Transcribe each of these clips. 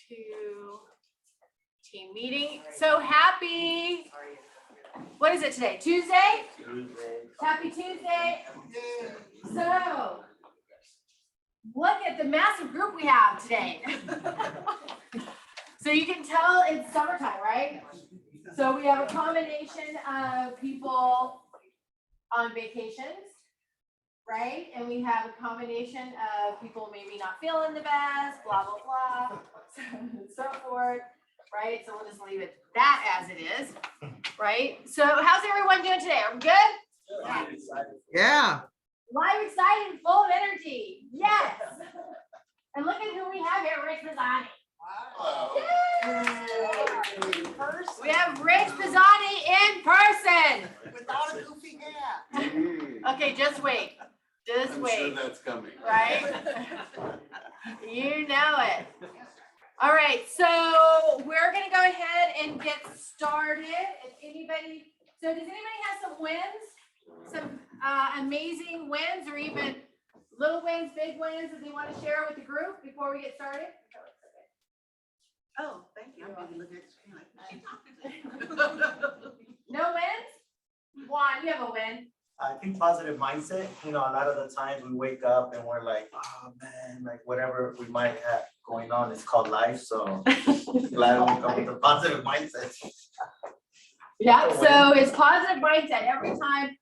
to team meeting. So happy, what is it today? Tuesday? Happy Tuesday. So, look at the massive group we have today. So you can tell it's summertime, right? So we have a combination of people on vacations, right? And we have a combination of people maybe not feeling the best, blah, blah, blah, so forth, right? So we'll just leave it that as it is, right? So how's everyone doing today? Are we good? Yeah. Live, excited, full of energy. Yes. And look at who we have here, Rich Pizzani. We have Rich Pizzani in person. Without a goofy hat. Okay, just wait. Just wait. I'm sure that's coming. Right? You know it. All right, so we're gonna go ahead and get started. If anybody, so does anybody have some wins? Some amazing wins or even little wins, big wins that they want to share with the group before we get started? Oh, thank you. I'm maybe looking at the screen like. No wins? Juan, you have a win. I think positive mindset, a lot of the times we wake up and we're like, oh man, like whatever we might have going on, it's called life. So glad I woke up with a positive mindset. Yeah, so it's positive mindset. Every time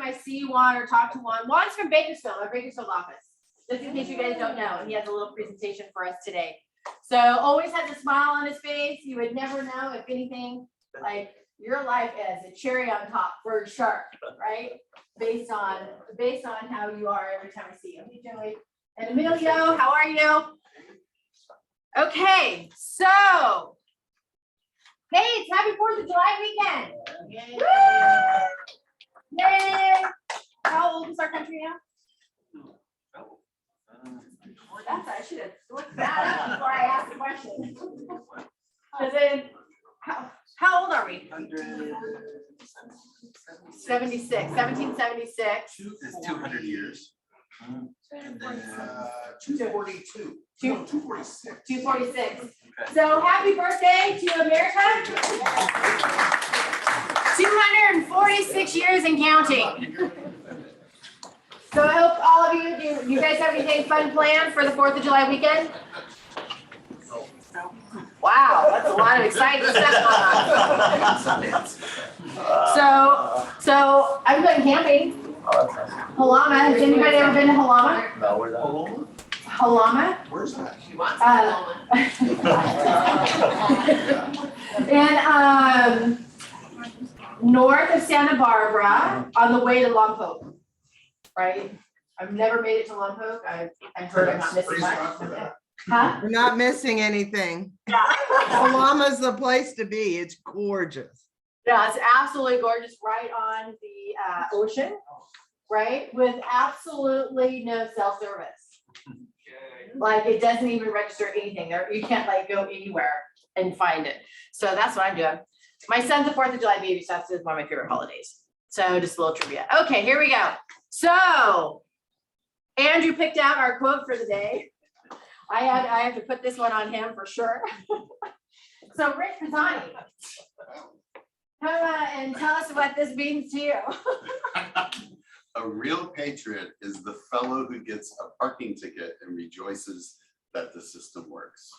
I see Juan or talk to Juan's from Bakersfield, our Bakersfield office. Just in case you guys don't know, he has a little presentation for us today. So always has a smile on his face. You would never know if anything, like your life is a cherry on top for sure, right? Based on how you are every time I see you. Hey, Joey. And Emilio, how are you? Okay, so hey, it's happy 4th of July weekend. Yay! Yay! How old is our country now? I should have looked that up before I asked the question. Because then, how old are we? 1776. It's 200 years. And then 242. 246. 246. So happy birthday to America. 246 years and counting. So I hope all of you guys have anything fun planned for the 4th of July weekend? Wow, that's a lot of exciting stuff going on. So I'm going camping. Halama, has anybody ever been to Halama? No, we're not. Halama? Where's that? And north of Santa Barbara on the way to Lompoc. Right? I've never made it to Lompoc. I heard I'm not missing much. Huh? We're not missing anything. Yeah. Palama's the place to be. It's gorgeous. Yeah, it's absolutely gorgeous, right on the ocean, right? With absolutely no cell service. Like it doesn't even register anything there. You can't like go anywhere and find it. So that's what I'm doing. My son's a 4th of July baby, so that's one of my favorite holidays. So just a little trivia. Okay, here we go. So Andrew picked out our quote for the day. I have to put this one on him for sure. So Rich Pizzani, come and tell us what this means to you. A real patriot is the fellow who gets a parking ticket and rejoices that the system works.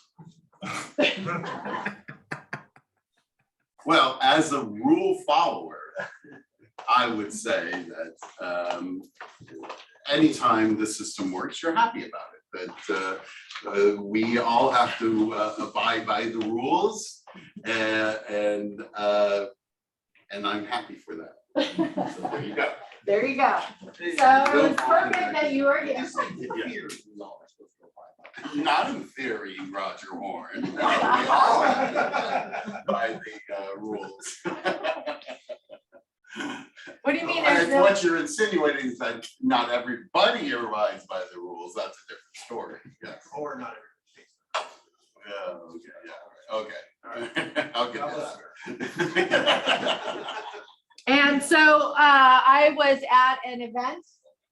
Well, as a rule follower, I would say that anytime the system works, you're happy about it. That we all have to abide by the rules, and I'm happy for that. So there you go. There you go. So it's perfect that you are here. Not in theory, Roger Horn. We all by the rules. What do you mean? There's no... What you're insinuating is that not everybody abides by the rules. That's a different story. Yes. Or not Okay. Yeah. Okay. I'll get that. And so I was at an event.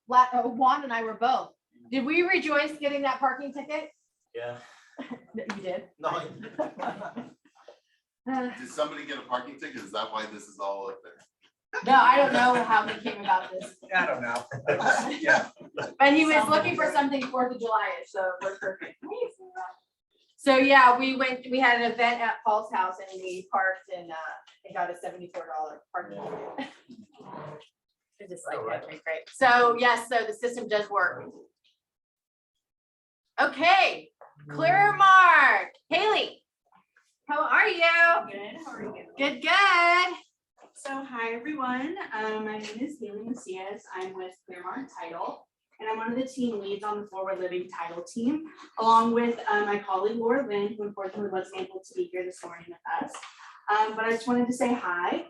Juan and I were both. Did we rejoice getting that parking ticket? Yeah. You did? No. Did somebody get a parking ticket? Is that why this is all up there? No, I don't know how he came about this. I don't know. Yeah. But he was looking for something 4th of July-ish, so it was perfect. So yeah, we had an event at Paul's house and we parked and got a $74 parking ticket. It's just like, okay, great. So yes, so the system does work. Okay, clear mark. Haley, how are you? Good, how are you? Good, good. So hi, everyone. My name is Haley Macias. I'm with Clearmont Title, and I'm one of the team leads on the Forward Living Title team, along with my colleague Laura Lynn, who unfortunately wasn't able to be here this morning with us. But I just wanted to say hi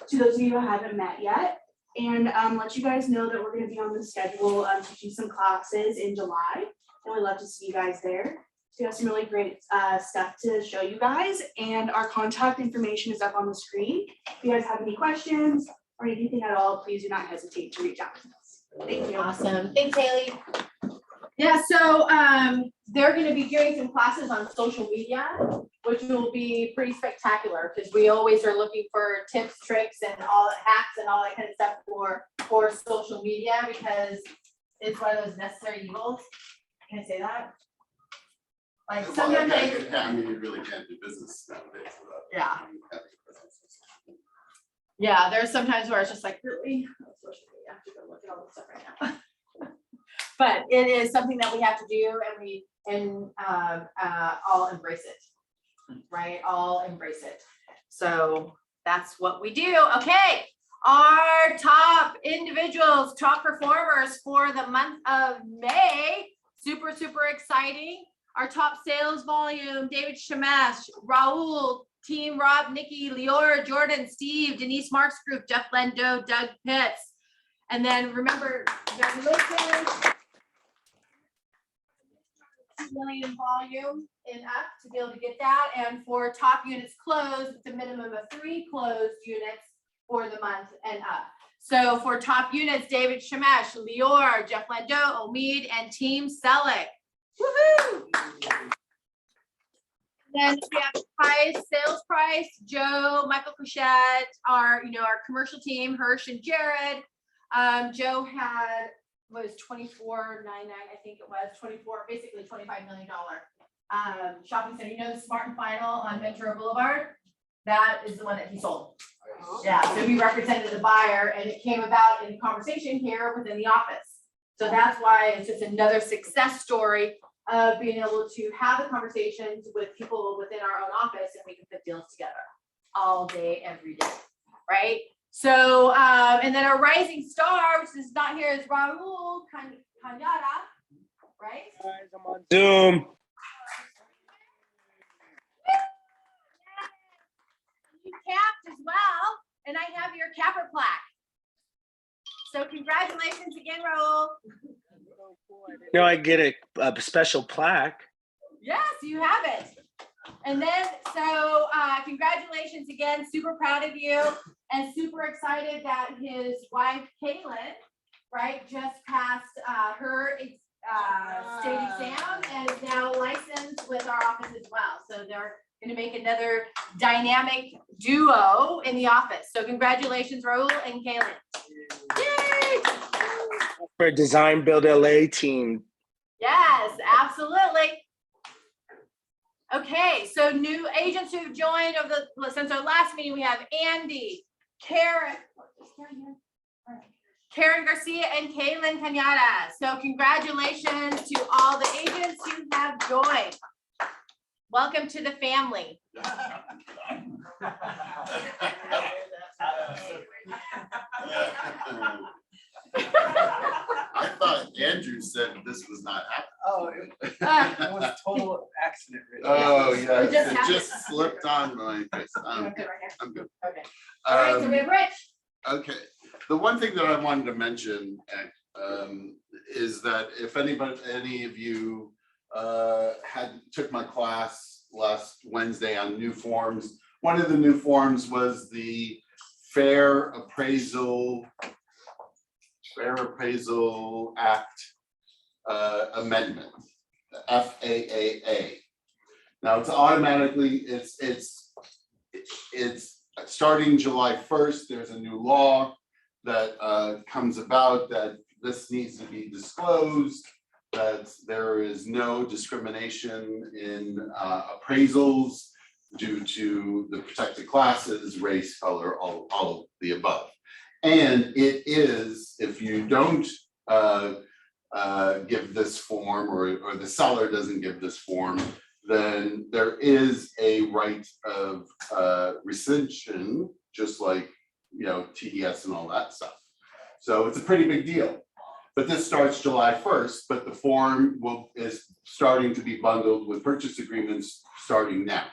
to those of you who haven't met yet, and let you guys know that we're going to be on the schedule teaching some classes in July, and we'd love to see you guys there. So we have some really great stuff to show you guys, and our contact information is up on the screen. If you guys have any questions or anything at all, please do not hesitate to reach out to us. Thank you. Awesome. Thanks, Haley. Yeah, so they're going to be doing some classes on social media, which will be pretty spectacular because we always are looking for tips, tricks, and all hacks and all that kind of stuff for social media because it's one of those necessary evils. Can I say that? Like Well, sometimes I mean, you really can't do business nowadays without. Yeah. having business. Yeah, there's sometimes where it's just like, really? I have to go look at all this stuff right now. But it is something that we have to do and all embrace it, right? All embrace it. So that's what we do. Okay, our top individuals, top performers for the month of May. Super, super exciting. Our top sales volume, David Shamash, Raul, Team Rob, Nikki, Lior, Jordan, Steve, Denise Marks Group, Jeff Lendo, Doug Pitts. And then remember, congratulations. 2 million volume and up to be able to get that. And for top units closed, it's a minimum of 3 closed units for the month and up. So for top units, David Shamash, Lior, Jeff Lendo, Omid, and Team Selleck. Woohoo! Then we have highest sales price, Joe, Michael Couchette, our commercial team, Hirsch and Jared. Joe had was $24.99, I think it was basically $25 million shopping center. You know the Smart and Final on Ventura Boulevard? That is the one that he sold. Yeah, so we represented the buyer and it came about in conversation here within the office. So that's why it's just another success story of being able to have the conversations with people within our own office and we can put deals together all day, every day, right? So, and then our rising star, which is not here, is Raul Cañada, right? Guys, I'm on Zoom. You capped as well, and I have your capper plaque. So congratulations again, Raul. No, I get a special plaque. Yes, you have it. And then, so congratulations again, super proud of you and super excited that his wife, Kaylin, right, just passed her state exam and is now licensed with our office as well. So they're going to make another dynamic duo in the office. So congratulations, Raul and Kaylin. Yay! For a Design Build LA team. Yes, absolutely. Okay, so new agents who've joined since our last meeting, we have Andy, Karen Garcia, and Kaylin Cañada. So congratulations to all the agents who have joined. Welcome to the family. I thought Andrew said this was not happening. Oh, it was a total accident. Really. Oh, It yeah, just it happened. just slipped on my face. I'm Good good. right here. I'm good. Okay. All right, so we have Rich. Okay, the one thing that I wanted to mention is that if any of you took my class last Wednesday on new forms, one of the new forms was the Fair Appraisal Act amendment. FAAA. Now it's automatically, it's starting July 1st, there's a new law that comes about that this needs to be disclosed, that there is no discrimination in appraisals due to the protected classes, race, color, all of the above. And it is, if you don't give this form, or the seller doesn't give this form, then there is a right of rescission, just like, you know, TDS and all that stuff. So it's a pretty big deal. But this starts July 1st, but the form is starting to be bundled with purchase agreements starting now.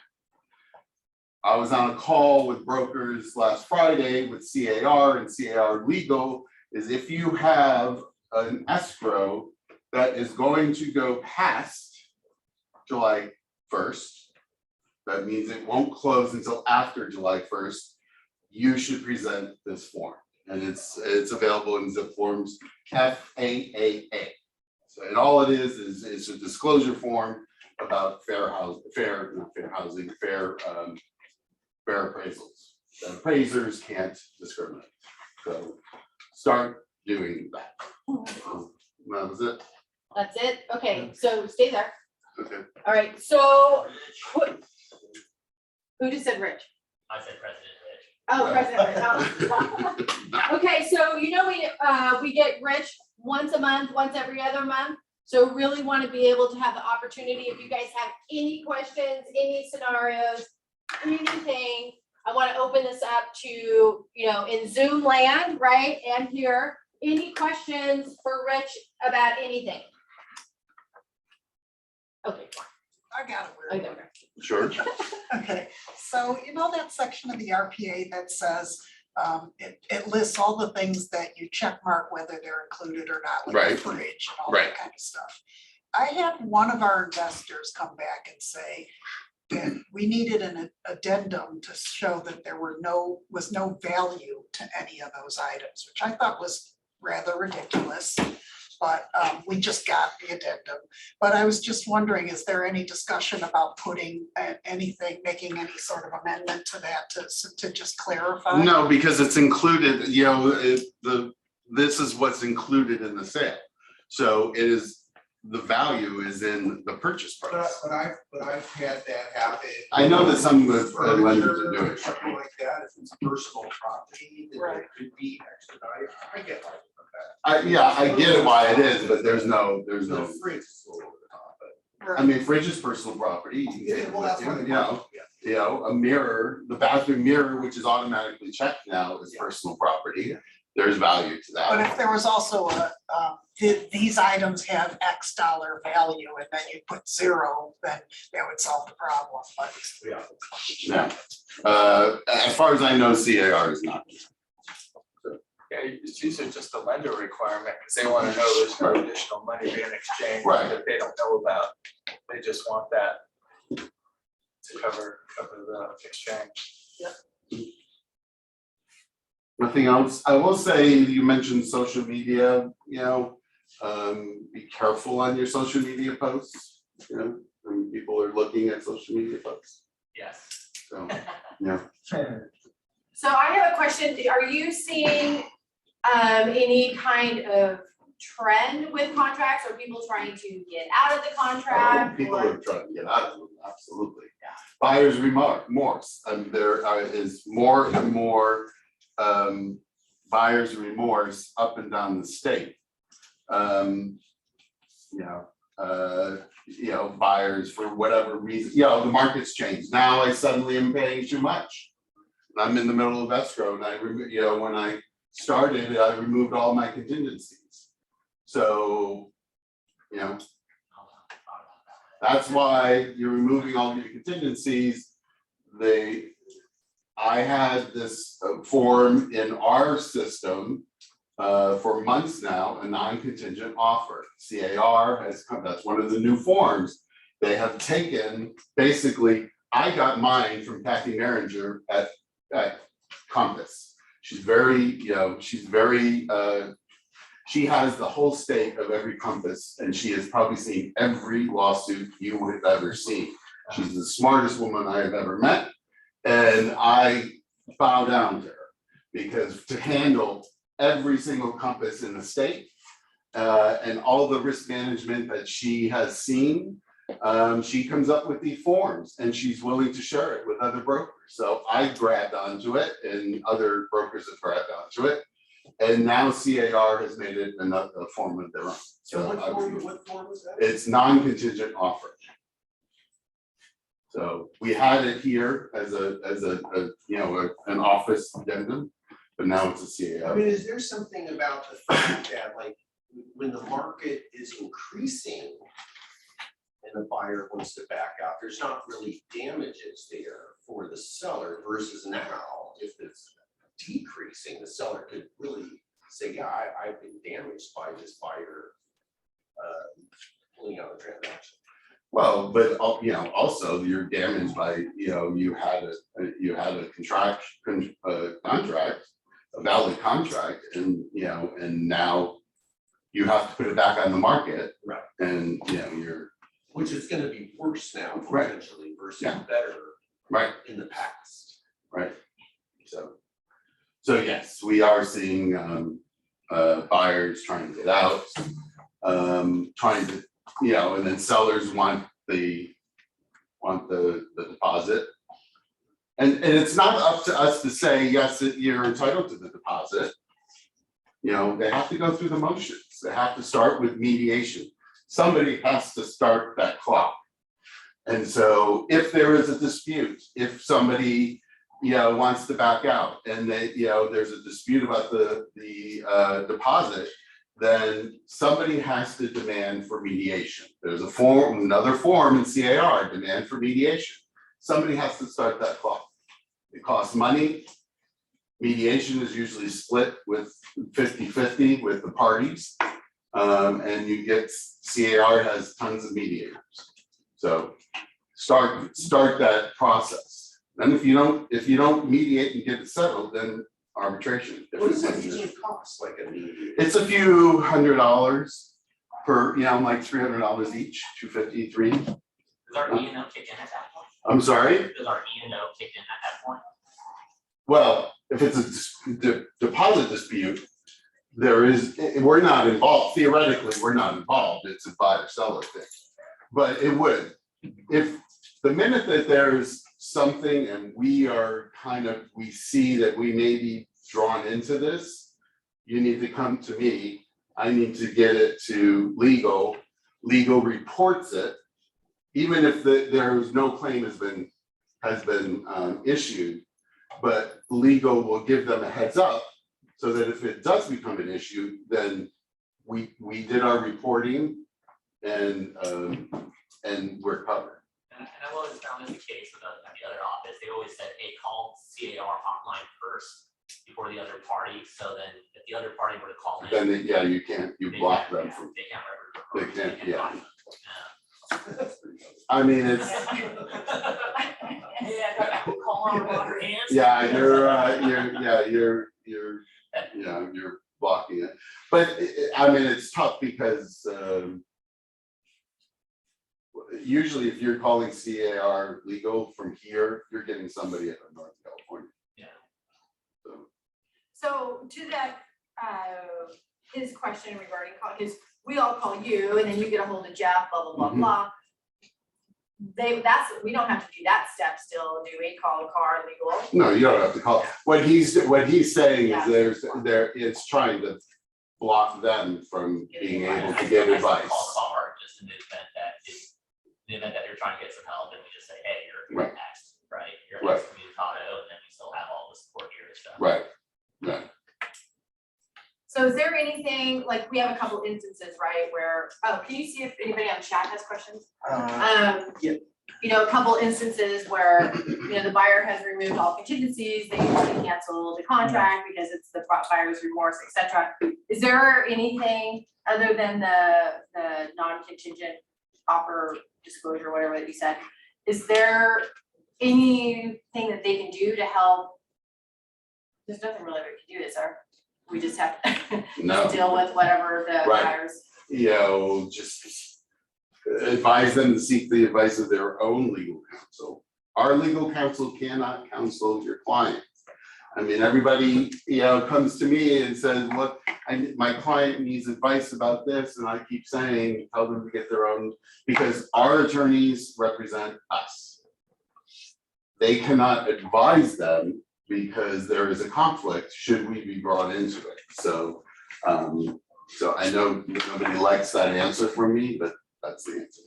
I was on a call with brokers last Friday with CAR, and CAR Legal is if you have an escrow that is going to go past July 1st, that means it won't close until after July 1st, you should present this form. And it's available in zip forms FAAA. So, and all it is a disclosure form about fair appraisals. The appraisers can't discriminate. So start doing that. That was it. That's it? Okay, so stay there. Okay. All right, so who just said Rich? I said President Rich. Oh, President Rich. Oh. Okay, so you know we get Rich once a month, once every other month. So really want to be able to have the opportunity, if you guys have any questions, any scenarios, anything, I want to open this up to, you know, in Zoom land, right? And here, any questions for Rich about anything? Okay. I got a weird one. Sure. Okay, so you know that section of the RPA that says, it lists all the things that you check mark whether they're included or not, like the Right. fridge and all Right. that kind of stuff. I had one of our investors come back and say that we needed an addendum to show that there was no value to any of those items, which I thought was rather ridiculous. But we just got the addendum. But I was just wondering, is there any discussion about putting anything, making any sort of amendment to that to just clarify? No, because it's included, you know, this is what's included in the sale. So it is, the value is in the purchase price. But I've had that happen. I know that some of the lenders are doing it. Something like that, if it's personal property, then Right. it could be expedited. I get like that. Yeah, I get it why it is, but there's no, The fridge is a little over the top, but. I mean, fridge is personal property. You can take it Well, with that's you, what you know. You know, a mirror, the bathroom mirror, which is automatically checked now, is Yeah. personal property. There's value to But that. if there was also these items have X dollar value and then you put 0, then that would solve the problem, but. Yeah. No. As far as I know, CAR is not. Yeah, it's usually just a lender requirement, because they want to know there's no additional money being exchanged Right. that they don't know about. They just want that to cover the exchange. Nothing else. I will say, you mentioned social media, you know, be careful on your social media posts, you know, when people are looking at social media posts. Yes. So, yeah. So I have a question. Are you seeing any kind of trend with contracts, or people trying to get out of the contract? People or- are trying to get out of them, absolutely. Buyer's remorse, there is more and more buyer's remorse up and down the state. You know, buyers for whatever reason, you know, the market's changed. Now I suddenly am paying too much. I'm in the middle of escrow, and you know, when I started, I removed all my contingencies. So, you know, that's why you're removing all your contingencies. I had this form in our system for months now, a non-contingent offer. CAR has come, that's one of the new forms. They have taken, basically, I got mine from Kathy Merringer at Compass. She's very, you know, she's very She has the whole state of every compass, and she has probably seen every lawsuit you would have ever seen. She's the smartest woman I have ever met, and I bow down to her, because to handle every single compass in the state, and all the risk management that she has seen, she comes up with these forms, and she's willing to share it with other brokers. So I grabbed onto it, and other brokers have grabbed onto it. And now CAR has made it another form of their own. So What form was that? it's non-contingent offer. So we had it here as a you know, an office addendum, but now it's a I CAR. mean, is there something about the fact that like, when the market is increasing and the buyer wants to back out, there's not really damages there for the seller versus now, if it's decreasing, the seller could really say, yeah, I've been damaged by this buyer pulling out the transaction. Well, but you know, also you're damaged by, you know, you had a contract, a valid contract, and you know, and now you have to put it back on the market. Right. And you know, you're Which is gonna be worse now Right. potentially versus Yeah. better right, in the past. right. So yes, we are seeing buyers trying to get out, trying to, you know, and then sellers want the deposit. And it's not up to us to say, yes, you're entitled to the deposit. You know, they have to go through the motions. They have to start with mediation. Somebody has to start that clock. And so if there is a dispute, if somebody, you know, wants to back out, and they, you know, there's a dispute about the deposit, then somebody has to demand for mediation. There's a form, another form in CAR, demand for mediation. Somebody has to start that clock. It costs money. Mediation is usually split with 50-50 with the parties. And you get, CAR has tons of mediators. So start that process. And if you don't mediate and get it settled, then arbitration. What does that usually cost, like a mediator? It's a few $100 per, you know, like $300 each, $250, $300. Does our E&O kick in at that point? I'm sorry? Does our E&O kick in at that point? Well, if it's a deposit dispute, we're not involved. Theoretically, we're not involved. It's a buyer-seller thing. But it would, if the minute that there's something and we see that we may be drawn into this, you need to come to me. I need to get it to legal. Legal reports it, even if there's no claim has been issued, but legal will give them a heads up so that if it does become an issue, then we did our reporting and we're covered. And I've always found this the case with the other office. They always said, hey, call CAR hotline first before the other party. So then if the other party were to call in. Then you can't, you block them from, They can't they can't, yeah. block them. I mean, it's, Call on water hands. yeah, you're blocking it. But I mean, it's tough because usually if you're calling CAR legal from here, you're getting somebody at North California. Yeah. So to that, his question regarding call, because we all call you and then you get a hold of Jeff, blah, blah, blah, Mhm. blah. We don't have to do that step still, do we? Call CAR legal? No, you don't have to call. What he's saying Yeah. is it's trying to block them from being able to get advice. Call CAR just in the event that they're trying to get some help, and we just say, hey, you're Right. next, right? You're Right. excommunicado, and then we still have all the support here and stuff. Right. So is there anything, like, we have a couple instances, right, where, can you see if anybody on chat has questions? Yeah. You know, a couple instances where, you know, the buyer has removed all contingencies, they usually cancel the contract because it's the buyer's remorse, et cetera. Is there anything other than the non-contingent offer disclosure, whatever that you said? Is there anything that they can do to help? There's nothing really they can do, is there? we just have to No. deal with whatever the Right. buyers. You know, just advise them to seek the advice of their own legal counsel. Our legal counsel cannot counsel your client. I mean, everybody, you know, comes to me and says, what, my client needs advice about this, and I keep saying, tell them to get their own, because our attorneys represent us. They cannot advise them because there is a conflict should we be brought into it. So, so I know nobody likes that answer from me, but that's the answer.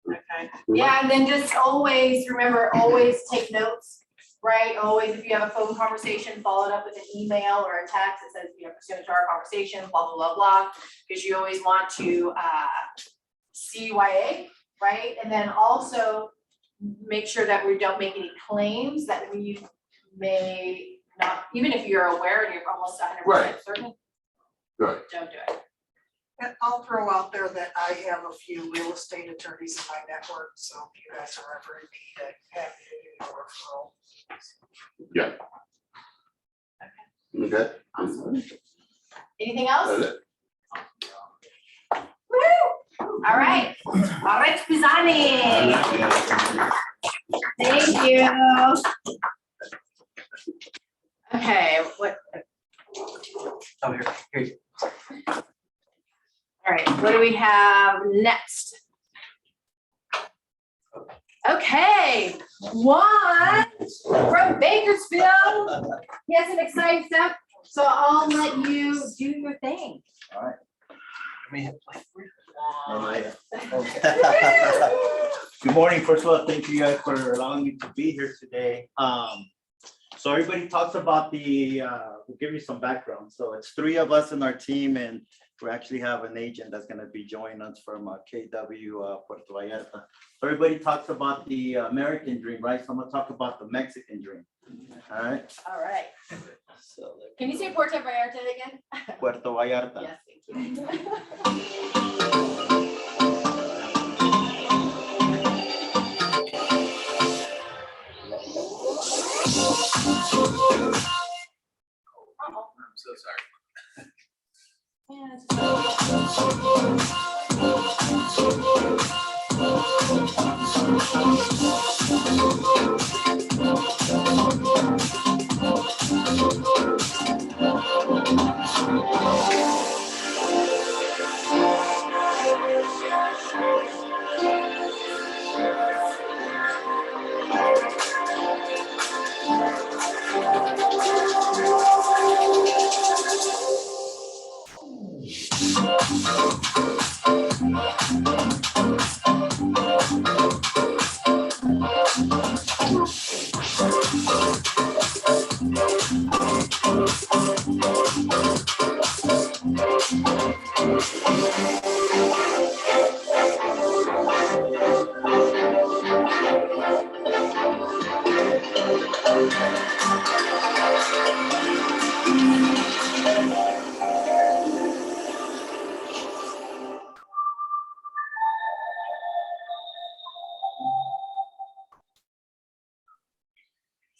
Okay. Yeah, and then just always, remember, always take notes, right? Always, if you have a phone conversation, follow it up with an email or a text that says, you know, pursuant to our conversation, blah, blah, blah, blah. Because you always want to CYA, right? And then also make sure that we don't make any claims that we may not, even if you're aware and you're almost 100% Right. certain, Right. don't do it. And I'll throw out there that I have a few real estate attorneys in my network, so if you guys are ever in need, I'm happy to do a referral. Yeah. Okay. Awesome. Anything else? That's it. Woo! All right. All right, Pisani. Thank you. Okay, what? Oh, here you All right, what do we have next? Okay, Juan from Bakersfield. He has some exciting stuff, so I'll let you do your thing. Good morning. First of all, thank you guys for allowing me to be here today. So everybody talks about we'll give you some background. So it's 3 of us in our team, and we actually have an agent that's gonna be joining us from KW Puerto Vallarta. So everybody talks about the American dream, right? So I'm gonna talk about the Mexican dream. All right. All right. So Can you say Puerto Vallarta again? Puerto Vallarta. Yes, thank you. I'm so sorry.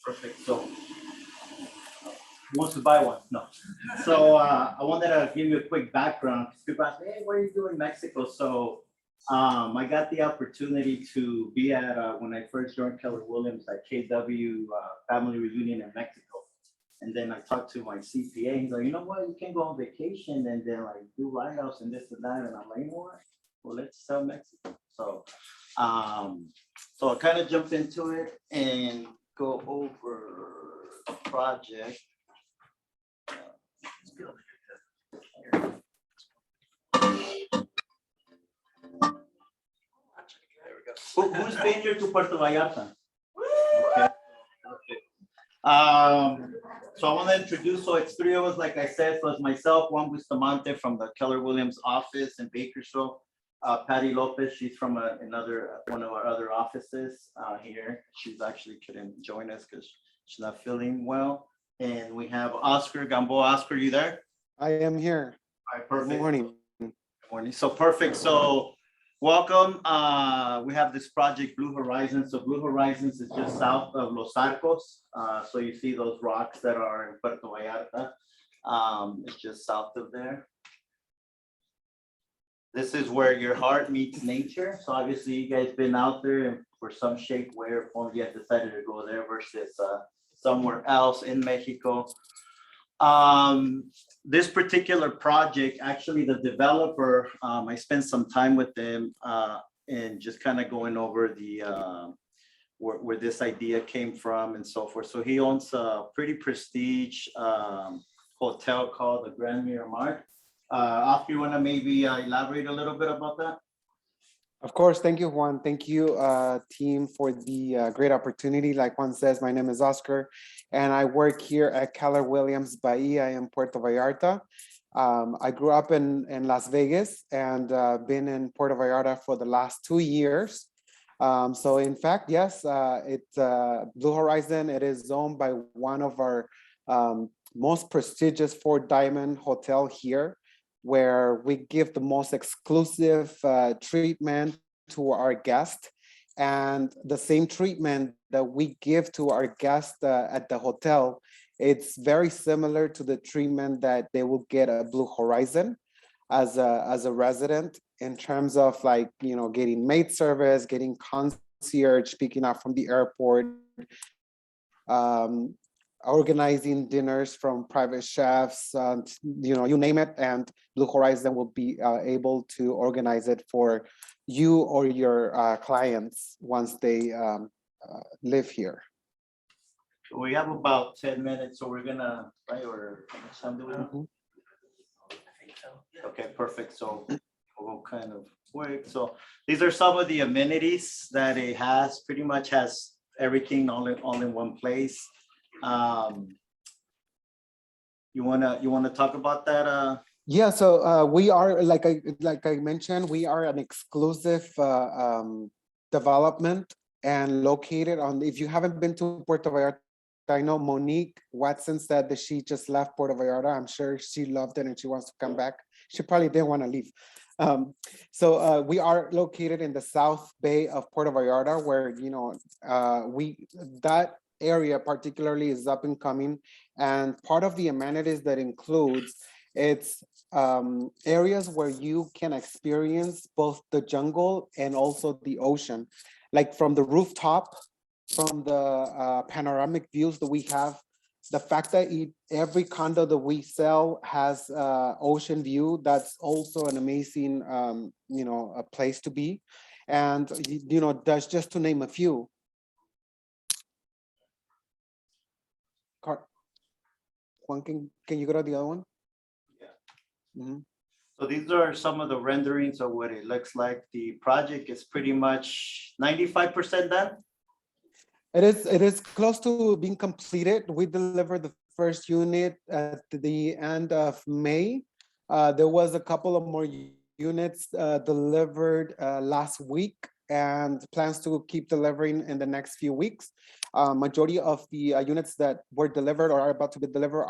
Perfect. So who wants to buy one? No. So I wanted to give you a quick background. People ask me, hey, what are you doing in Mexico? So I got the opportunity to be at, when I first joined Keller Williams at KW Family Reunion in Mexico. And then I talked to my CPA, he's like, you know what, you can go on vacation and then like do write-offs and this and that. And I'm like, you know what, well, let's sell Mexico. So, so I kind of jumped into it and go over the project. Who's been here to Puerto Vallarta? Okay. So I want to introduce, so it's 3 of us, like I said, so it's myself, Juan Bustamante from the Keller Williams office in Bakersfield. Patty Lopez, she's from one of our other offices here. She's actually couldn't join us because she's not feeling well. And we have Oscar Gamboa. Oscar, you there? I am here. All right, perfect. Good morning. Good morning. So perfect. So welcome. We have this project Blue Horizons. So Blue Horizons is just south of Los Arcos. So you see those rocks that are in Puerto Vallarta. It's just south of there. This is where your heart meets nature. So obviously you guys been out there and for some shape, way, or form, you have decided to go there versus somewhere else in Mexico. This particular project, actually the developer, I spent some time with them and just kind of going over the where this idea came from and so forth. So he owns a pretty prestige hotel called the Grand Miramar. Oscar, you want to maybe elaborate a little bit about that? Of course, thank you, Juan. Thank you, team, for the great opportunity. Like Juan says, my name is Oscar, and I work here at Keller Williams Bahia in Puerto Vallarta. I grew up in Las Vegas and been in Puerto Vallarta for the last 2 years. So in fact, yes, it's Blue Horizon. It is owned by one of our most prestigious 4-diamond hotel here, where we give the most exclusive treatment to our guests, and the same treatment that we give to our guests at the hotel, it's very similar to the treatment that they will get at Blue Horizon as a resident, in terms of, like, you know, getting maid service, getting concierge picking up from the airport, organizing dinners from private chefs, you know, you name it, and Blue Horizon will be able to organize it for you or your clients once they live here. We have about 10 minutes, so we're gonna, right, or how much time do we have? Okay, perfect. So we'll kind of work. So these are some of the amenities that it has. Pretty much has everything all in one place. You wanna talk about that? Yeah, so we are, like I mentioned, we are an exclusive development and located on, if you haven't been to Puerto Vallarta, I know Monique Watson said that she just left Puerto Vallarta. I'm sure she loved it and she wants to come back. She probably didn't want to leave. So we are located in the South Bay of Puerto Vallarta, where, you know, that area particularly is up and coming. And part of the amenities that includes, it's areas where you can experience both the jungle and also the ocean. Like from the rooftop, from the panoramic views that we have, the fact that every condo that we sell has ocean view, that's also an amazing, you know, a place to be. And, you know, that's just to name a few. Juan, can you go to the other one? Yeah. Mm-hmm. So these are some of the renderings of what it looks like. The project is pretty much 95% done. It is close to being completed. We delivered the first unit at the end of May. There was a couple of more units delivered last week, and plans to keep delivering in the next few weeks. Majority of the units that were delivered or are about to be delivered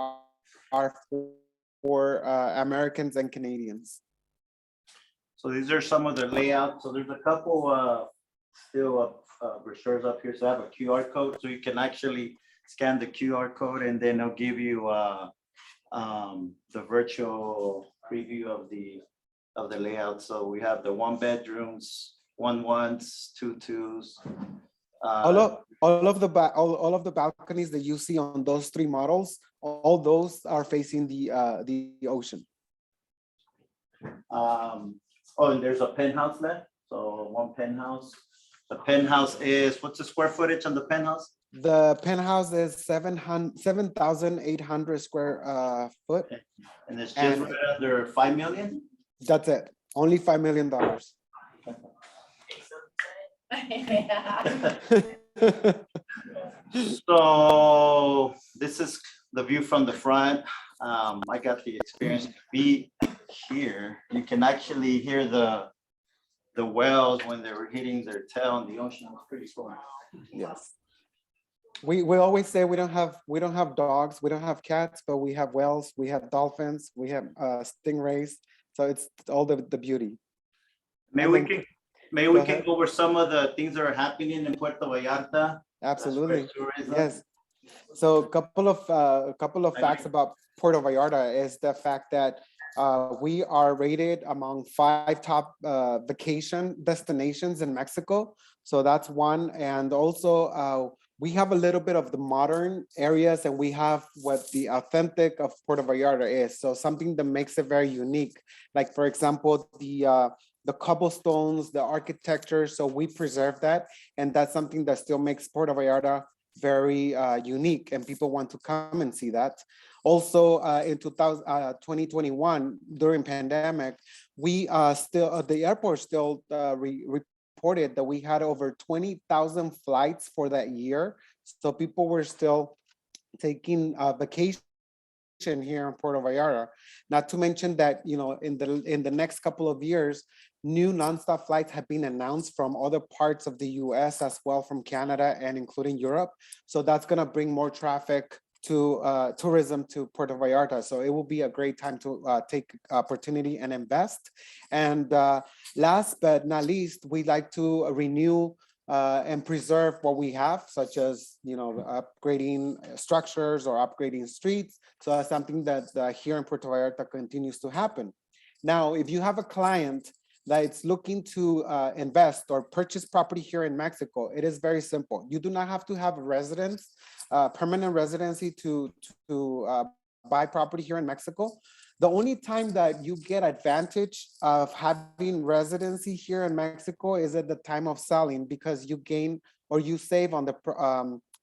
are for Americans and Canadians. So these are some of the layouts. So there's a couple still brochures up here. So I have a QR code, so you can actually scan the QR code, and then it'll give you the virtual preview of the layout. So we have the 1 bedrooms, 1 1s, 2 2s. All of the balconies that you see on those 3 models, all those are facing the ocean. Oh, and there's a penthouse there. So 1 penthouse. The penthouse is, what's the square footage on the penthouse? The penthouse is 7,800 square foot. Okay. And it's just right under 5 million? That's it. Only $5 million. So this is the view from the front. I got the experience to be here. You can actually hear the whales when they were hitting their tail in the ocean. It was pretty cool. Yes. We always say we don't have dogs, we don't have cats, but we have whales, we have dolphins, we have stingrays. So it's all the beauty. Maybe Maybe Go we can ahead. go over some of the things that are happening in Puerto Vallarta. Absolutely. Tourism. Yes. So a couple of facts about Puerto Vallarta is the fact that we are rated among 5 top vacation destinations in Mexico. So that's one. And also we have a little bit of the modern areas and we have what the authentic of Puerto Vallarta is. So something that makes it very unique. Like for example, the cobblestones, the architecture. So we preserve that. And that's something that still makes Puerto Vallarta very unique and people want to come and see that. Also in 2021 during pandemic, we still, the airport still reported that we had over 20,000 flights for that year. So people were still taking vacation here in Puerto Vallarta. Not to mention that, you know, in the next couple of years, new nonstop flights have been announced from other parts of the US as well, from Canada and including Europe. So that's gonna bring more traffic to tourism to Puerto Vallarta. So it will be a great time to take opportunity and invest. And last but not least, we like to renew and preserve what we have, such as, you know, upgrading structures or upgrading streets. So that's something that here in Puerto Vallarta continues to happen. Now, if you have a client that is looking to invest or purchase property here in Mexico, it is very simple. You do not have to have a residence, permanent residency to buy property here in Mexico. The only time that you get advantage of having residency here in Mexico is at the time of selling, because you gain or you save on the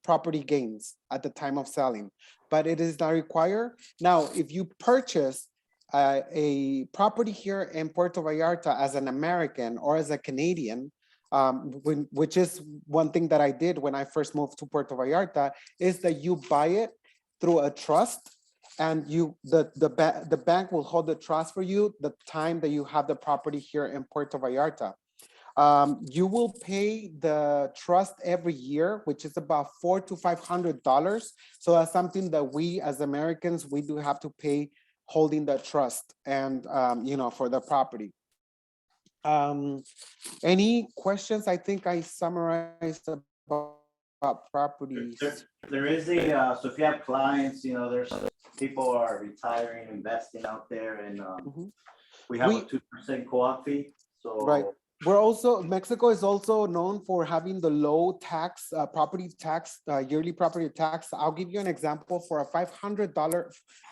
property gains at the time of selling, but it is not required. Now, if you purchase a property here in Puerto Vallarta as an American or as a Canadian, which is one thing that I did when I first moved to Puerto Vallarta, is that you buy it through a trust, and the bank will hold the trust for you the time that you have the property here in Puerto Vallarta. You will pay the trust every year, which is about $400 to $500. So that's something that we as Americans, we do have to pay holding the trust and, you know, for the property. Any questions? I think I summarized about properties. There is a, so if you have clients, you know, there's people are retiring, investing out there, and we have a 2% co-op fee. So right. We're also, Mexico is also known for having the low tax, property tax, yearly property tax. I'll give you an example. For a $500,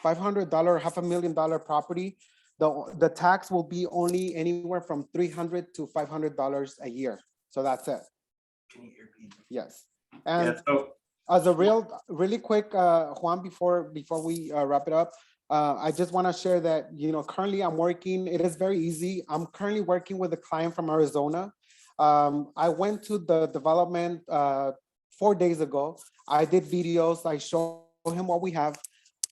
$500,000 property, the tax will be only anywhere from $300 to $500 a year. So that's it. Yes. And as a really quick, Juan, before we wrap it up, I just want to share that, you know, currently I'm working, it is very easy. I'm currently working with a client from Arizona. I went to the development 4 days ago. I did videos, I showed him what we have.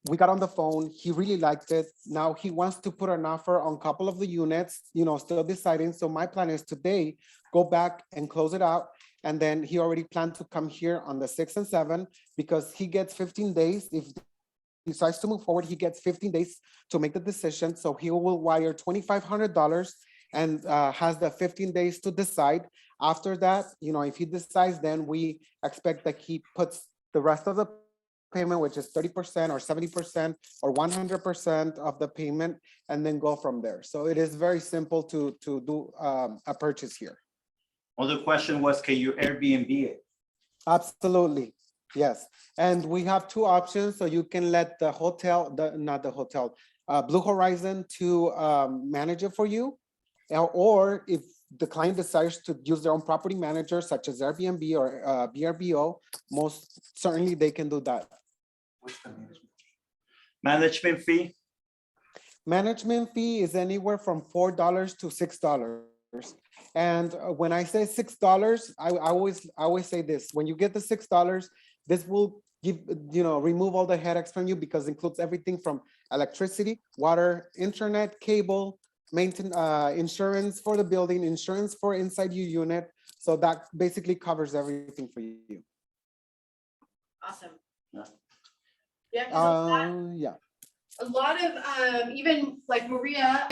We got on the phone, he really liked it. Now he wants to put an offer on a couple of the units, you know, still deciding. So my plan is today, go back and close it out. And then he already planned to come here on the 6th and 7th, because he gets 15 days. If decides to move forward, he gets 15 days to make the decision. So he will wire $2,500 and has the 15 days to decide. After that, you know, if he decides, then we expect that he puts the rest of the payment, which is 30% or 70% or 100% of the payment, and then go from there. So it is very simple to do a purchase here. Other question was, can you Airbnb it? Absolutely. Yes, and we have 2 options. So you can let the hotel, Blue Horizon to manage it for you. Or if the client desires to use their own property manager, such as Airbnb or VRBO, most certainly they can do that. What's the management fee? Management fee is anywhere from $4 to $6. And when I say $6, I always say this: when you get the $6, this will give, you know, remove all the headaches from you, because it includes everything from electricity, water, internet, cable, maintenance, insurance for the building, insurance for inside your unit. So that basically covers everything for you. Awesome. Yeah. Yeah. 'Cause Yeah. a lot of even like Maria,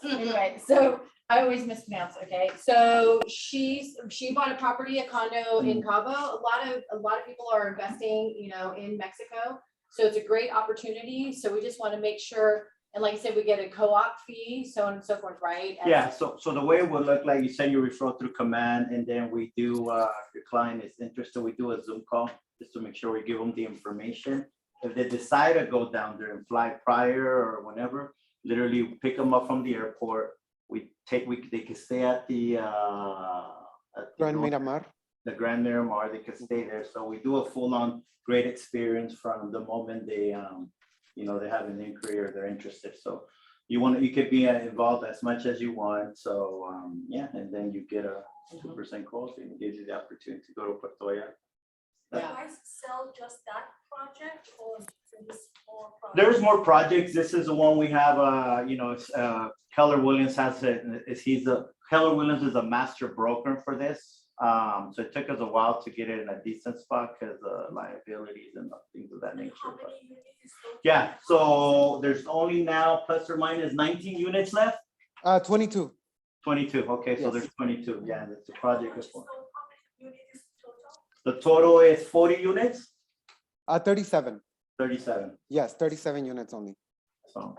Anyway, so I always mispronounce, okay? So she bought a property, a condo in Cabo. A lot of people are investing, you know, in Mexico. So it's a great opportunity. So we just want to make sure, and like I said, we get a co-op fee, so on and so forth, right? As- Yeah, so the way it would look like, you send your referral through command, and then we do, if your client is interested, we do a Zoom call just to make sure we give them the information. If they decide to go down there and fly prior or whenever, literally pick them up from the airport. They can stay at the Grand Miramar. the Grand Miramar, they can stay there. So we do a full-on great experience from the moment they, you know, they have an inquiry or they're interested. So you could be involved as much as you want. So, yeah, and then you get a 2% cost and it gives you the opportunity to go to Puerto Vallarta. Yeah. Do I sell just that project or this more project? There's more projects. This is the one we have, you know, it's, Keller Williams has it, Keller Williams is a master broker for this. So it took us a while to get it in a decent spot because liabilities and things of that nature. How But many units is total? yeah, so there's only now plus or minus 19 units left. 22. 22, okay, so Yes. there's 22, yeah, it's a project. How many units is total? The total is 40 units, 37. 37, Yes, 37 units only. so.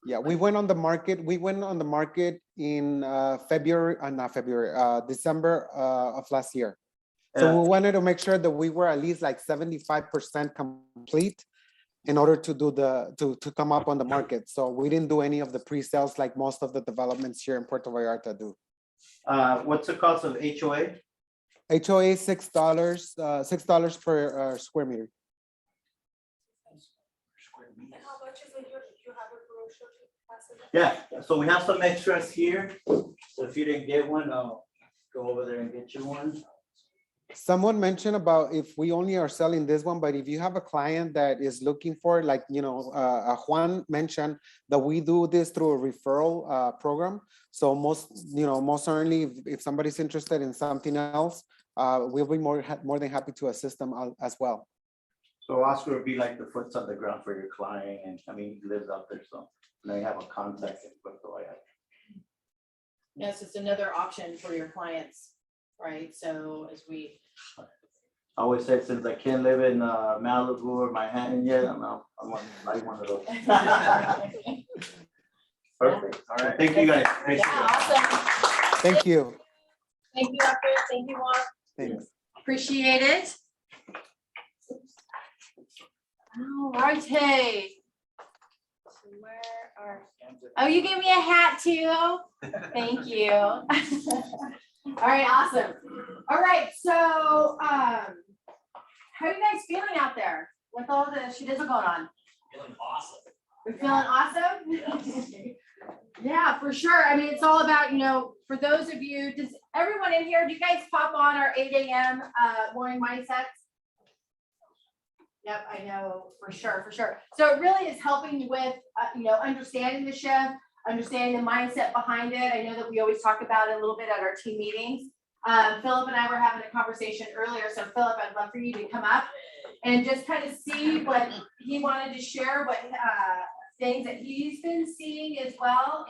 Yeah, we went on the market. We went on the market in December of last year. So Yeah. we wanted to make sure that we were at least like 75% complete in order to do to come up on the market. So we didn't do any of the pre-sales like most of the developments here in Puerto Vallarta do. What's the cost of HOA? HOA $6 per square meter. And how much is it? You have a brochure to pass it? Yeah, so we have some extras here. So if you didn't get one, I'll go over there and get you one. Someone mentioned about if we only are selling this one, but if you have a client that is looking for, like, you know, Juan mentioned that we do this through a referral program. So most certainly, if somebody's interested in something else, we'll be more than happy to assist them as well. So Oscar would be like the foots on the ground for your client, and I mean, he lives out there, so now you have a contact in Puerto Vallarta. Yes, it's another option for your clients, right? So as we, I always said, since I can't live in Malibu or Manhattan yet, I'm like one of those. Perfect. All right. Thank you guys. Appreciate it. yeah, awesome. Thank you. Thank you, Oscar. Thank you, Juan. Thanks. Appreciate it. All right, hey. So where are, oh, you gave me a hat too? Thank you. All right, awesome. All right, so, how are you guys feeling out there with all the shit going on? Feeling awesome. We're feeling awesome? Yeah, for sure. I mean, it's all about, you know, for those of you, does everyone in here, do you guys pop on our 8 a.m. Morning mindsets? Yep, I know, for sure, for sure. So it really is helping with, you know, understanding the shift, understanding the mindset behind it. I know that we always talk about it a little bit at our team meetings. Philip and I were having a conversation earlier. So Philip, I'd love for you to come up and just kind of see what he wanted to share, what things that he's been seeing as well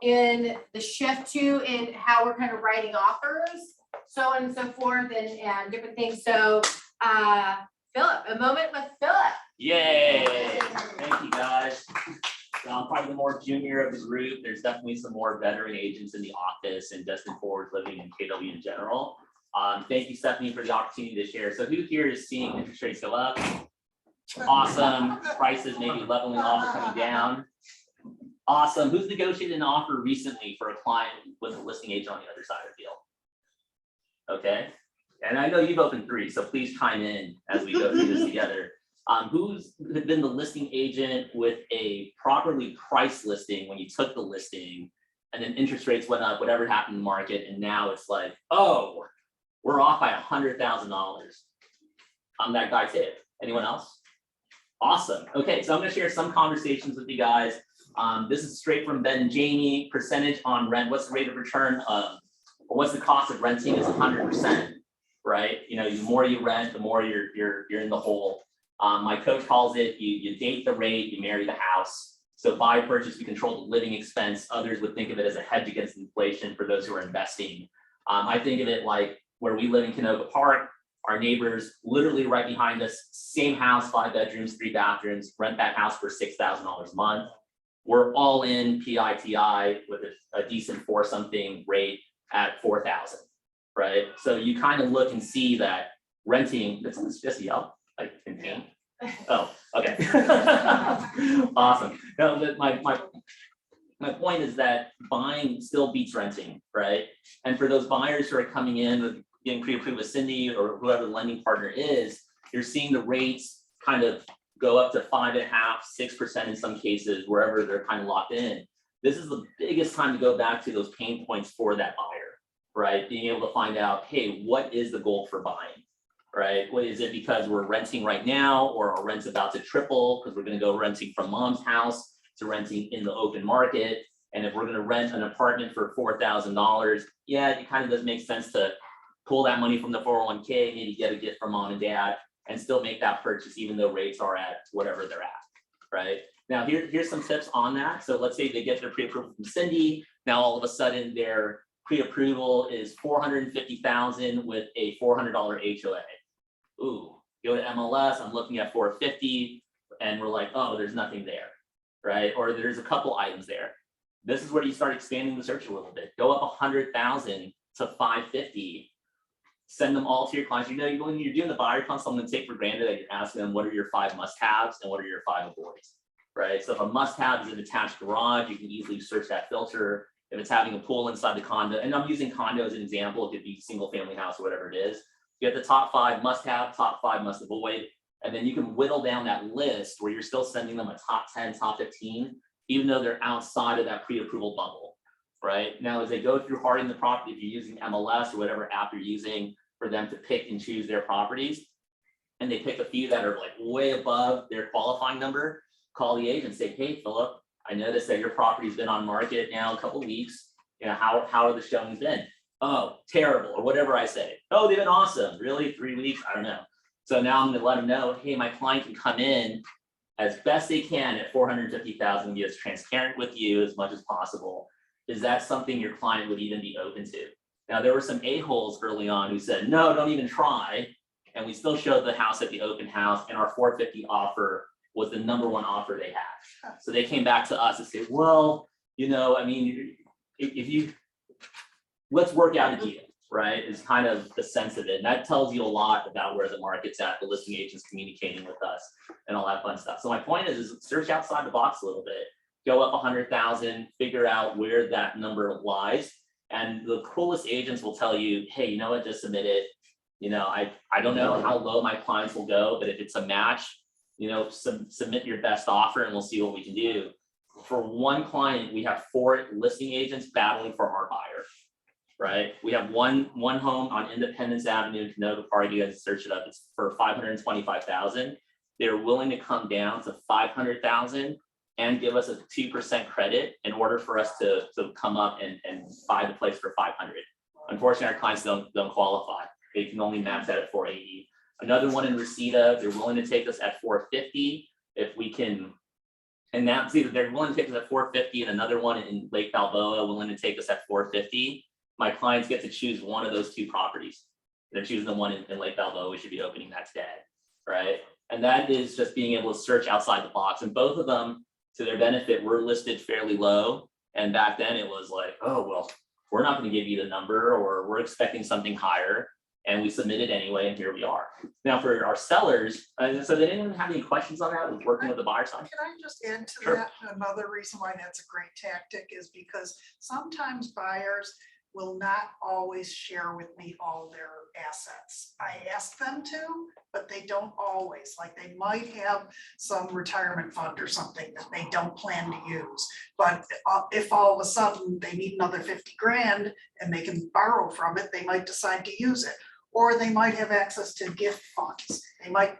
in the shift to in how we're kind of writing offers, so on and so forth, and different things. So Philip, a moment with Philip. Yay, thank you guys. So I'm probably the more junior of the group. There's definitely some more veteran agents in the office and just in forward living and KW in general. Thank you, Stephanie, for the opportunity to share. So who here is seeing interest rates go up? Awesome. Prices maybe leveling off or coming down. Awesome. Who's negotiated an offer recently for a client with a listing agent on the other side of the deal? Okay. And I know you've opened 3, so please chime in as we go through this together. Who's been the listing agent with a properly priced listing when you took the listing and then interest rates went up, whatever happened in the market, and now it's like, oh, we're off by $100,000. I'm that guy too. Anyone else? Awesome. Okay, so I'm gonna share some conversations with you guys. This is straight from Ben and Jamie. Percentage on rent. What's the rate of return? What's the cost of renting is 100%, right? You know, the more you rent, the more you're in the hole. My coach calls it, you date the rate, you marry the house. So buy, purchase, we control the living expense. Others would think of it as a hedge against inflation for those who are investing. I think of it like where we live in Canoga Park, our neighbors literally right behind us, same house, 5 bedrooms, 3 bathrooms, rent that house for $6,000 a month. We're all in PITI with a decent 4-something rate at 4,000, right? So you kind of look and see that renting, did someone just yell, like in pain? Oh, okay. Awesome. No, but my point is that buying still beats renting, right? And for those buyers who are coming in with getting pre-approved with Cindy or whoever the lending partner is, you're seeing the rates kind of go up to 5.5%, 6% in some cases, wherever they're kind of locked in. This is the biggest time to go back to those pain points for that buyer, right? Being able to find out, hey, what is the goal for buying, right? What is it because we're renting right now, or our rent's about to triple because we're going to go renting from mom's house to renting in the open market. And if we're going to rent an apartment for $4,000, yeah, it kind of does make sense to pull that money from the 401k, maybe get a gift from mom and dad, and still make that purchase even though rates are at whatever they're at, right? Now, here's some tips on that. So let's say they get their pre-approval from Cindy. Now, all of a sudden, their pre-approval is $450,000 with a $400 HOA. Ooh, go to MLS, I'm looking at $450, and we're like, oh, there's nothing there, right? Or there's a couple items there. This is where you start expanding the search a little bit. Go up 100,000 to 550. Send them all to your clients. You know, when you're doing the buyer consult, I'm going to take for granted that you're asking them what are your 5 must-haves and what are your 5 avoids, right? So if a must-have is an attached garage, you can easily search that filter. If it's having a pool inside the condo, and I'm using condo as an example, it could be single-family house or whatever it is. You get the top 5 must-have, top 5 must-avoid, and then you can whittle down that list where you're still sending them a top 10, top 15, even though they're outside of that pre-approval bubble, right? Now, as they go through harding the property, if you're using MLS or whatever app you're using for them to pick and choose their properties, and they pick a few that are like way above their qualifying number, call the agent, say, hey, Philip, I noticed that your property's been on market now a couple weeks. You know, how are the showings been? Oh, terrible, or whatever I say. Oh, they've been awesome. Really? 3 weeks? I don't know. So now I'm gonna let them know, hey, my client can come in as best they can at 450,000, be as transparent with you as much as possible. Is that something your client would even be open to? Now, there were some a-holes early on who said, no, don't even try. And we still showed the house at the open house, and our 450 offer was the #1 offer they had. So they came back to us and said, well, you know, I mean, let's work out a deal, right? Is kind of the sense of it. And that tells you a lot about where the market's at, the listing agents communicating with us and all that fun stuff. So my point is search outside the box a little bit, go up 100,000, figure out where that number lies. And the coolest agents will tell you, hey, you know what, just submit it. You know, I don't know how low my clients will go, but if it's a match, you know, submit your best offer and we'll see what we can do. For one client, we have 4 listing agents battling for our buyer, right? We have one home on Independence Avenue in Canoga Park. You guys search it up. It's for $525,000. They're willing to come down to $500,000 and give us a 2% credit in order for us to come up and buy the place for $500,000. Unfortunately, our clients don't qualify. They can only max that at $480,000. Another one in Reseda, they're willing to take us at $450,000 if we can. And that's either they're willing to take us at $450,000, and another one in Lake Balboa willing to take us at $450,000. My clients get to choose one of those 2 properties. They're choosing the one in Lake Balboa. We should be opening that today, right? And that is just being able to search outside the box. And both of them, to their benefit, were listed fairly low. And back then it was like, oh, well, we're not going to give you the number, or we're expecting something higher. And we submitted anyway, and here we are. Now for our sellers, so did anyone have any questions on that with working with the buyer side? Can I just add to Sure. that? Another reason why that's a great tactic is because sometimes buyers will not always share with me all their assets. I ask them to, but they don't always. Like they might have some retirement fund or something that they don't plan to use. But if all of a sudden they need another 50 grand and they can borrow from it, they might decide to use it. Or they might have access to gift funds. They might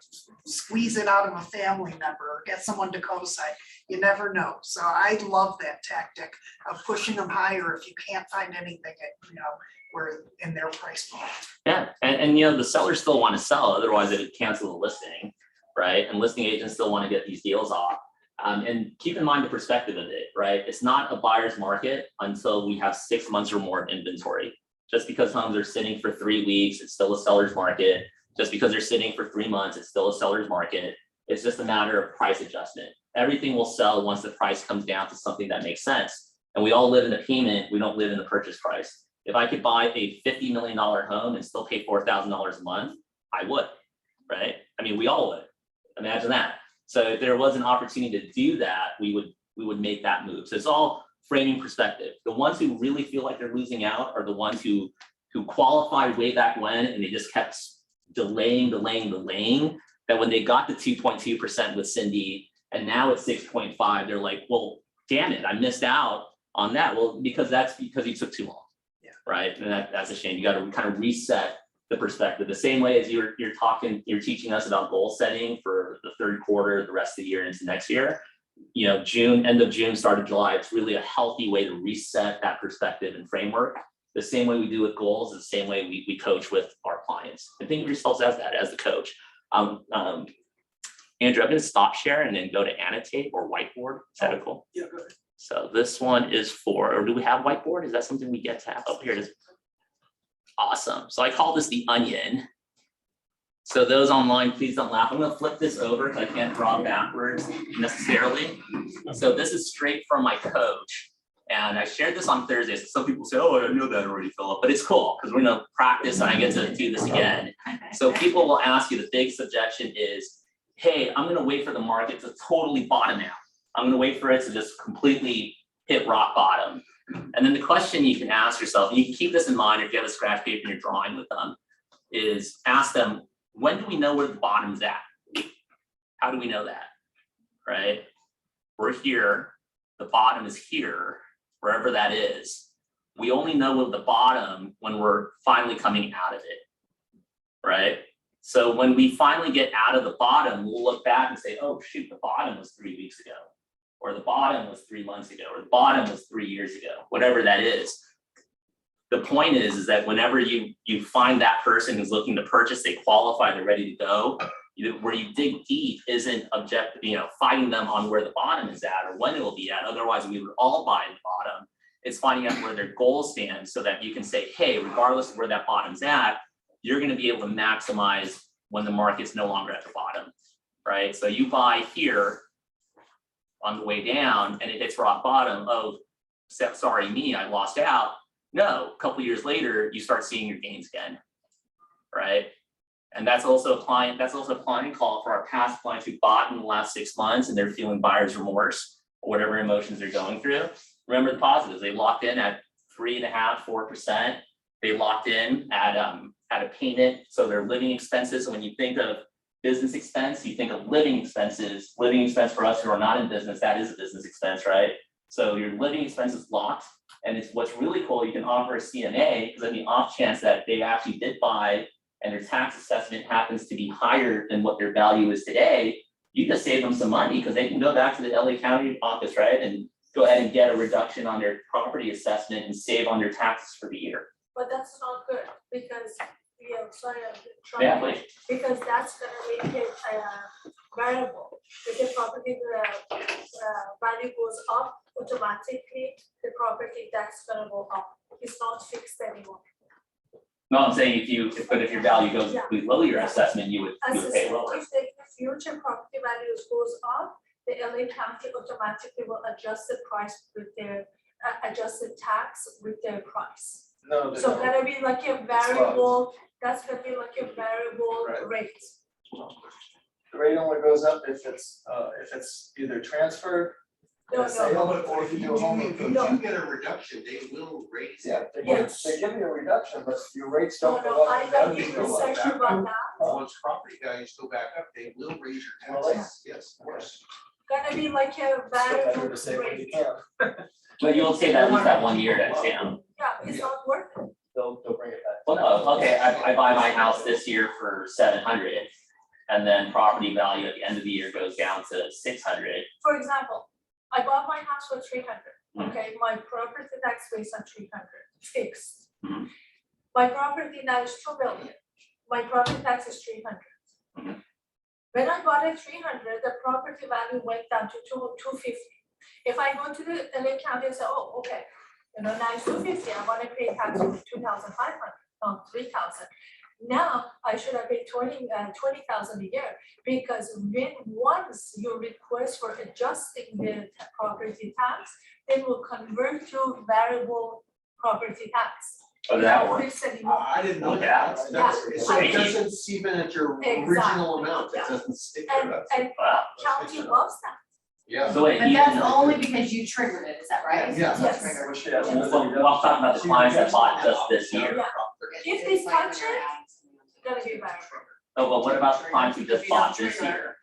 squeeze it out of a family member or get someone to co-sign. You never know. So I love that tactic of pushing them higher if you can't find anything at, you know, where in their price point. Yeah, and you know, the sellers still want to sell, otherwise they would cancel the listing, right? And listing agents still want to get these deals off. And keep in mind the perspective of it, right? It's not a buyer's market until we have 6 months or more of inventory. Just because homes are sitting for 3 weeks, it's still a seller's market. Just because they're sitting for 3 months, it's still a seller's market. It's just a matter of price adjustment. Everything will sell once the price comes down to something that makes sense. And we all live in the payment, we don't live in the purchase price. If I could buy a $50 million home and still pay $4,000 a month, I would, right? I mean, we all would. Imagine that. So if there was an opportunity to do that, we would make that move. So it's all framing perspective. The ones who really feel like they're losing out are the ones who qualified way back when, and they just kept delaying, that when they got to 2.2% with Cindy, and now it's 6.5, they're like, well, damn it, I missed out on that. Well, because you took too long, right? And that's a shame. You got to kind of reset the perspective. The same way as you're teaching us about goal setting for the third quarter, the rest of the year into next year. You know, end of June, start of July, it's really a healthy way to reset that perspective and framework. The same way we do with goals, the same way we coach with our clients. And think of yourselves as that, as the coach. Andrew, I'm going to stop share and then go to annotate or whiteboard. Is that cool? Yeah, go ahead. So this one is or do we have whiteboard? Is that something we get to have? Oh, here it is. Awesome. So I call this the onion. So those online, please don't laugh. I'm going to flip this over because I can't draw backwards necessarily. So this is straight from my coach. And I shared this on Thursday. So some people say, oh, I know that already, Philip, but it's cool because we're going to practice and I get to do this again. So people will ask you, the big suggestion is, hey, I'm going to wait for the market to totally bottom out. I'm going to wait for it to just completely hit rock bottom. And then the question you can ask yourself, and you can keep this in mind if you have a scratch paper and you're drawing with them, is ask them, when do we know where the bottom's at? How do we know that, right? We're here, the bottom is here, wherever that is. We only know the bottom when we're finally coming out of it, right? So when we finally get out of the bottom, we'll look back and say, oh shoot, the bottom was 3 weeks ago, or the bottom was 3 months ago, or the bottom was 3 years ago, whatever that is. The point is that whenever you find that person who's looking to purchase, they qualify, they're ready to go, where you dig deep isn't fighting them on where the bottom is at or when it will be at. Otherwise, we would all buy the bottom. It's finding out where their goal stands so that you can say, hey, regardless of where that bottom's at, you're going to be able to maximize when the market's no longer at the bottom, right? So you buy here on the way down and it hits rock bottom. Oh, sorry me, I lost out. No, a couple years later, you start seeing your gains again, right? And that's also a client call for our past clients who bought in the last 6 months and they're feeling buyer's remorse or whatever emotions they're going through. Remember the positives. They locked in at 3.5%, 4%. They locked in at a payment. So their living expenses. When you think of business expense, you think of living expenses. Living expense for us who are not in business, that is a business expense, right? So your living expense is locked. And it's what's really cool, you can offer a CMA because in the off chance that they actually did buy and their tax assessment happens to be higher than what their value is today, you just save them some money because they can go back to the LA County office, right? And go ahead and get a reduction on their property assessment and save on their taxes for the year. But that's not good because, sorry, Yeah, I'm trying, please. because that's gonna make it variable. If the property value goes up, automatically the property tax gonna go up. It's not fixed anymore. No, I'm saying if your value goes below your assessment, you would pay lower. If the future property values goes up, the LA County automatically will adjust the price with their adjusted tax with their price. No, So gonna be like a variable, that's gonna be like a variable Right. rate. the rate only goes up if it's either transferred, No, sale, or if you do a home If improvement. you get a reduction, they will raise it. Yeah, they Yes. give you a reduction, but your rates No, don't go no, up. I That'll did be go up. research about that. Once property values go back up, they will raise your Will they? taxes. Yes, of course. Gonna be like a Still better variable to save what you rate. can. But you'll say that at least that 1 year that's down. Yeah, it's not worth it. They'll bring it back. Well, no, okay, I buy my house this year for 700 and then property value at the end of the year goes down to 600. For example, I bought my house for 300, Mhm. okay, my property tax based on 300, fixed. Mhm. My property now is 2 million, my property tax is 300. Mhm. When I bought at 300, the property value went down to 250. If I go to the LA County and say, oh, okay, now it's 250, I want to pay tax of 2,500, no, 3,000. Now I should have paid 20,000 a year, because once you request for adjusting the property tax, they will convert to variable property tax. Oh, that works. Fixed anymore. I didn't know Yeah. that. That's, so it Thank you. doesn't seep in at your Exactly. original amount, it Yeah. doesn't stick there, And, that's. and Wow. county loves that. Yeah. So wait, But that's only because you triggered it, is that right? Yeah. Yes. We'll talk about the clients that bought just this year. Yeah. If they touch it, it's gonna be variable. Oh, but what about the clients who just bought this year?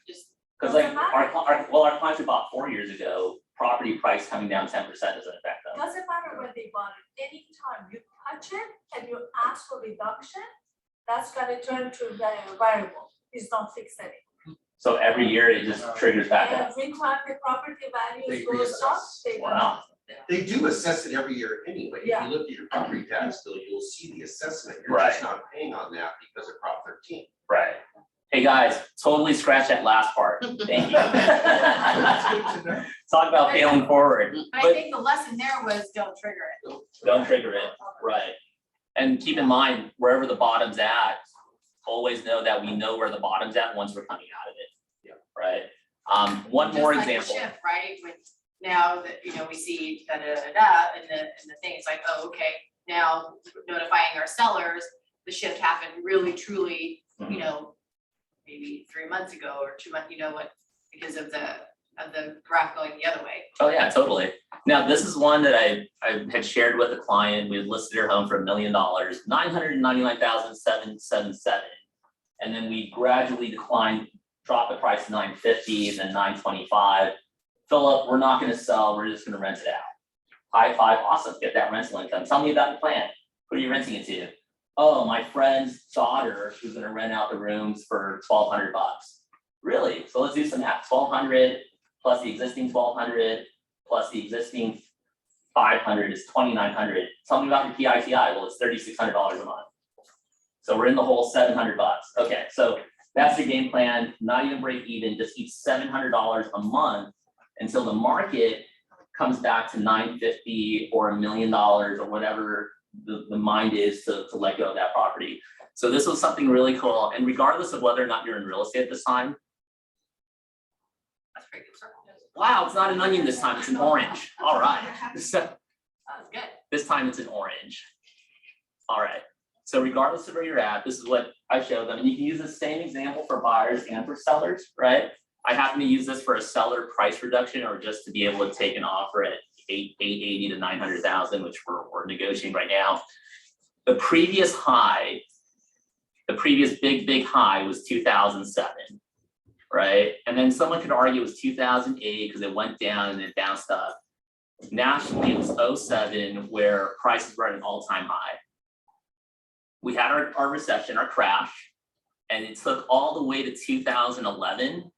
Cause like our clients who bought 4 years ago, property price coming down 10% doesn't affect them. Doesn't matter when they bought it, anytime you touch it and you ask for reduction, that's gonna turn to variable, it's not fixed anymore. So every year it just triggers back up. Every time the property value They goes up, reassess. they. Wow. They do assess it every year anyway. If Yeah. you look at your property tax bill, you'll see the assessment. You're Right. just not paying on that because of Prop 13. Right. Hey, guys, totally scratch that last part. Thank you. Talk about failing forward, But I but think the lesson there was don't trigger it. don't trigger it, right? And keep in mind, wherever the bottom's at, always know that we know where the bottom's at once we're coming out of it. Yeah. Right? One more Just like the example. shift, right, when now that, we see and the thing, it's like, oh, okay, now notifying our sellers, the shift happened really truly, maybe 3 months ago or 2 months, because of the graph going the other way. Oh, yeah, totally. Now, this is one that I had shared with a client. We had listed her home for $1 million, 999,777. And then we gradually declined, dropped the price to 950, then 925. Philip, we're not gonna sell, we're just gonna rent it out. High five, awesome, get that rental income. Tell me about the plan. Who are you renting it to? Oh, my friend's daughter, who's gonna rent out the rooms for $1,200. Really? So let's do some math. 1,200 plus the existing 1,200 plus the existing 500 is 2,900. Tell me about your PITI. Well, it's $3,600 a month. So we're in the whole $700. Okay, so that's the game plan. Not even break even, just keep $700 a month until the market comes back to 950 or $1 million or whatever the mind is to let go of that property. So this was something really cool. And regardless of whether or not you're in real estate at this time, That's pretty good circle. wow, it's not an onion this time, it's an orange. All right. So That was good. this time it's an orange. All right. So regardless of where you're at, this is what I showed them. And you can use the same example for buyers and for sellers, right? I happen to use this for a seller price reduction or just to be able to take an offer at 880 to 900,000, which we're negotiating right now. The previous high, the previous big high was 2007, right? And then someone could argue it was 2008 because it went down and it bounced up. Nationally, it was 2007 where prices were at an all-time high. We had our recession, our crash, and it took all the way to 2011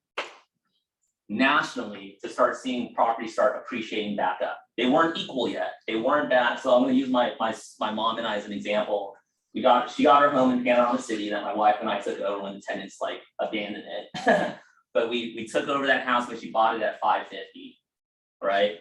nationally to start seeing properties start appreciating back up. They weren't equal yet. They weren't back. So I'm going to use my mom and I as an example. She got her home in Panorama City that my wife and I took over when the tenants abandoned it. But we took over that house when she bought it at 550, right?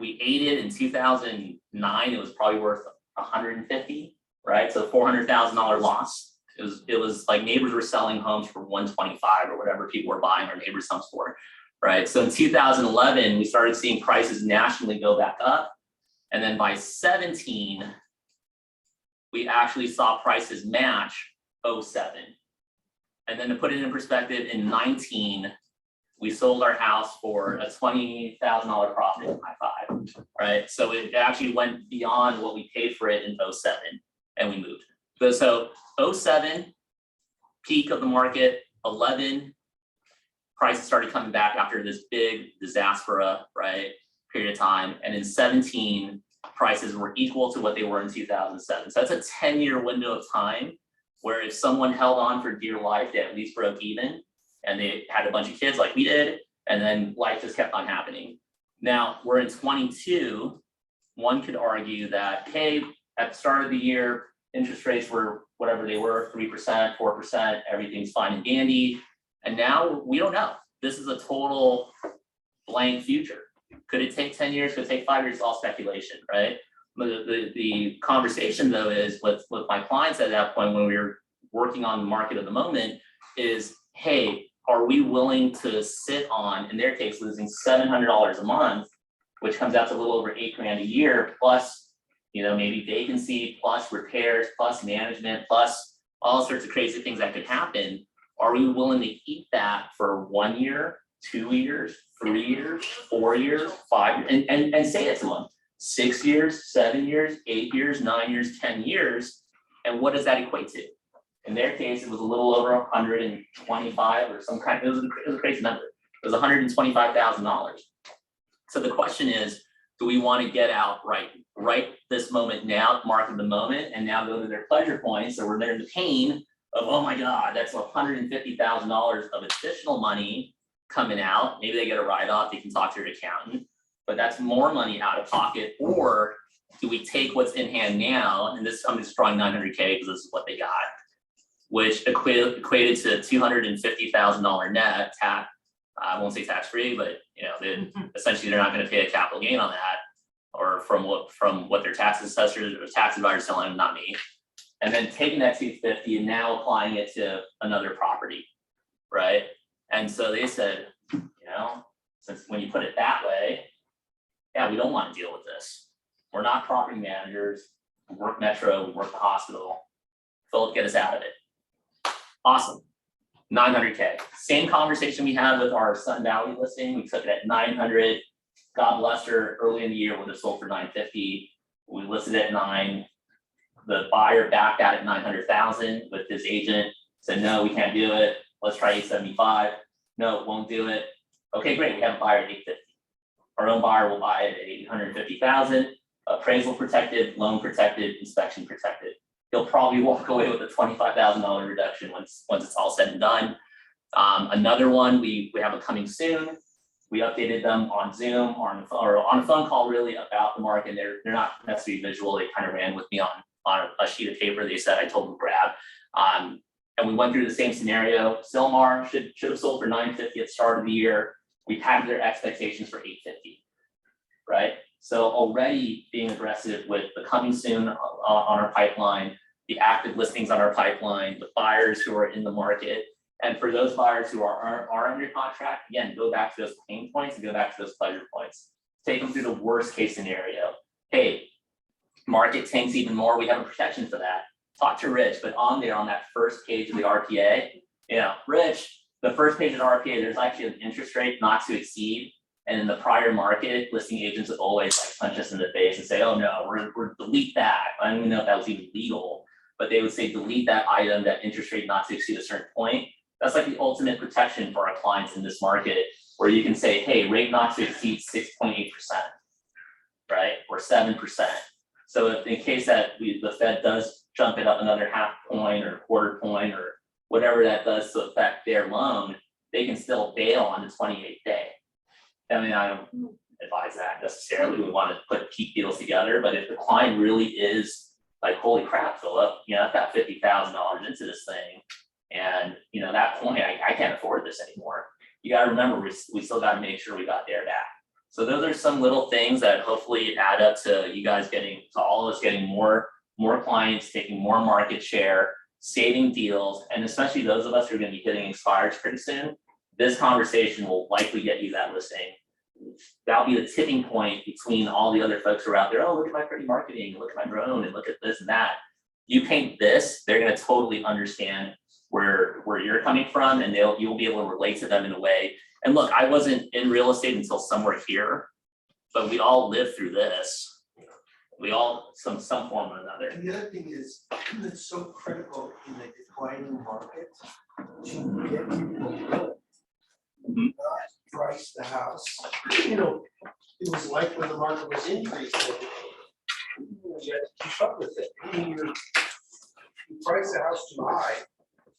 We ate it in 2009. It was probably worth 150, right? So $400,000 loss. It was like neighbors were selling homes for 125 or whatever people were buying our neighbors' homes for, right? So in 2011, we started seeing prices nationally go back up. And then by 17, we actually saw prices match 07. And then to put it in perspective, in 19, we sold our house for a $20,000 profit, high five, right? So it actually went beyond what we paid for it in 07 and we moved. So 07, peak of the market, 11, prices started coming back after this big disaster, right, period of time. And in 17, prices were equal to what they were in 2007. So that's a 10-year window of time where if someone held on for dear life, they at least broke even and they had a bunch of kids like we did, and then life just kept on happening. Now we're in 22, one could argue that, hey, at the start of the year, interest rates were whatever they were, 3%, 4%, everything's fine and dandy. And now we don't know. This is a total blank future. Could it take 10 years? Could it take 5 years? It's all speculation, right? But the conversation though is with my clients at that point when we were working on the market of the moment is, hey, are we willing to sit on, in their case, losing $700 a month, which comes out to a little over $8,000 a year, plus, maybe vacancy, plus repairs, plus management, plus all sorts of crazy things that could happen. Are we willing to eat that for 1 year, 2 years, 3 years, 4 years, 5 years, and say it to them, 6 years, 7 years, 8 years, 9 years, 10 years, and what does that equate to? In their case, it was a little over 125 or some kind, it was a crazy number. It was $125,000. So the question is, do we want to get out right this moment now, market the moment, and now go to their pleasure points, so we're there in the pain of, oh my God, that's $150,000 of additional money coming out. Maybe they get a write-off, they can talk to their accountant, but that's more money out of pocket. Or do we take what's in hand now, and this, I'm just drawing 900K because this is what they got, which equated to $250,000 net tax. I won't say tax-free, but essentially they're not going to pay a capital gain on that, or from what their tax assessors or tax advisors telling them, not me. And then taking that 250 and now applying it to another property, right? And so they said, since when you put it that way, yeah, we don't want to deal with this. We're not property managers. We work Metro, we work the hospital. Philip, get us out of it. Awesome. 900K. Same conversation we had with our Sun Valley listing. We took it at 900. God bless her. Early in the year, would have sold for 950. We listed at 9. The buyer backed out at 900,000 with his agent. Said no, we can't do it. Let's try 875. No, won't do it. Okay, great. We have a buyer at 850. Our own buyer will buy it at 850,000. Appraisal protected, loan protected, inspection protected. He'll probably walk away with a $25,000 reduction once it's all said and done. Another one we have a coming soon. We updated them on Zoom or on a phone call really about the market. They're not necessarily visual. They kind of ran with me on a sheet of paper. They said I told them to grab. And we went through the same scenario. Silmar should have sold for 950 at the start of the year. We had their expectations for 850, right? So already being aggressive with the coming soon on our pipeline, the active listings on our pipeline, the buyers who are in the market. And for those buyers who are under contract, again, go back to those pain points and go back to those pleasure points. Take them through the worst case scenario. Hey, market tanks even more, we have a protection for that. Talk to Rich, but on there on that first page of the RPA, Rich, the first page of the RPA, there's actually an interest rate not to exceed. And in the prior market, listing agents would always punch us in the face and say, oh no, we're delete that. I don't even know if that was even legal, but they would say delete that item, that interest rate not to exceed a certain point. That's like the ultimate protection for our clients in this market, where you can say, hey, rate not to exceed 6.8%, right? Or 7%. So if in case that the Fed does jump it up another half point or quarter point or whatever that does to affect their loan, they can still bail on the 28th day. I mean, I don't advise that necessarily. We want to keep deals together, but if the client really is like, holy crap, Philip, I've got $50,000 into this thing, and that point, I can't afford this anymore. You got to remember, we still got to make sure we got their back. So those are some little things that hopefully add up to you guys to all of us getting more clients, taking more market share, saving deals, and especially those of us who are going to be hitting expires pretty soon. This conversation will likely get you that listing. That'll be the tipping point between all the other folks who are out there. Oh, look at my pretty marketing, look at my drone, and look at this and that. You paint this, they're going to totally understand where you're coming from, and you'll be able to relate to them in a way. And look, I wasn't in real estate until somewhere here, but we all lived through this. We all, some form or another. And the other thing is, it's so critical in the declining market to get people to not price the house. It was like when the market was increasing, you had to keep up with it. You price the house too high,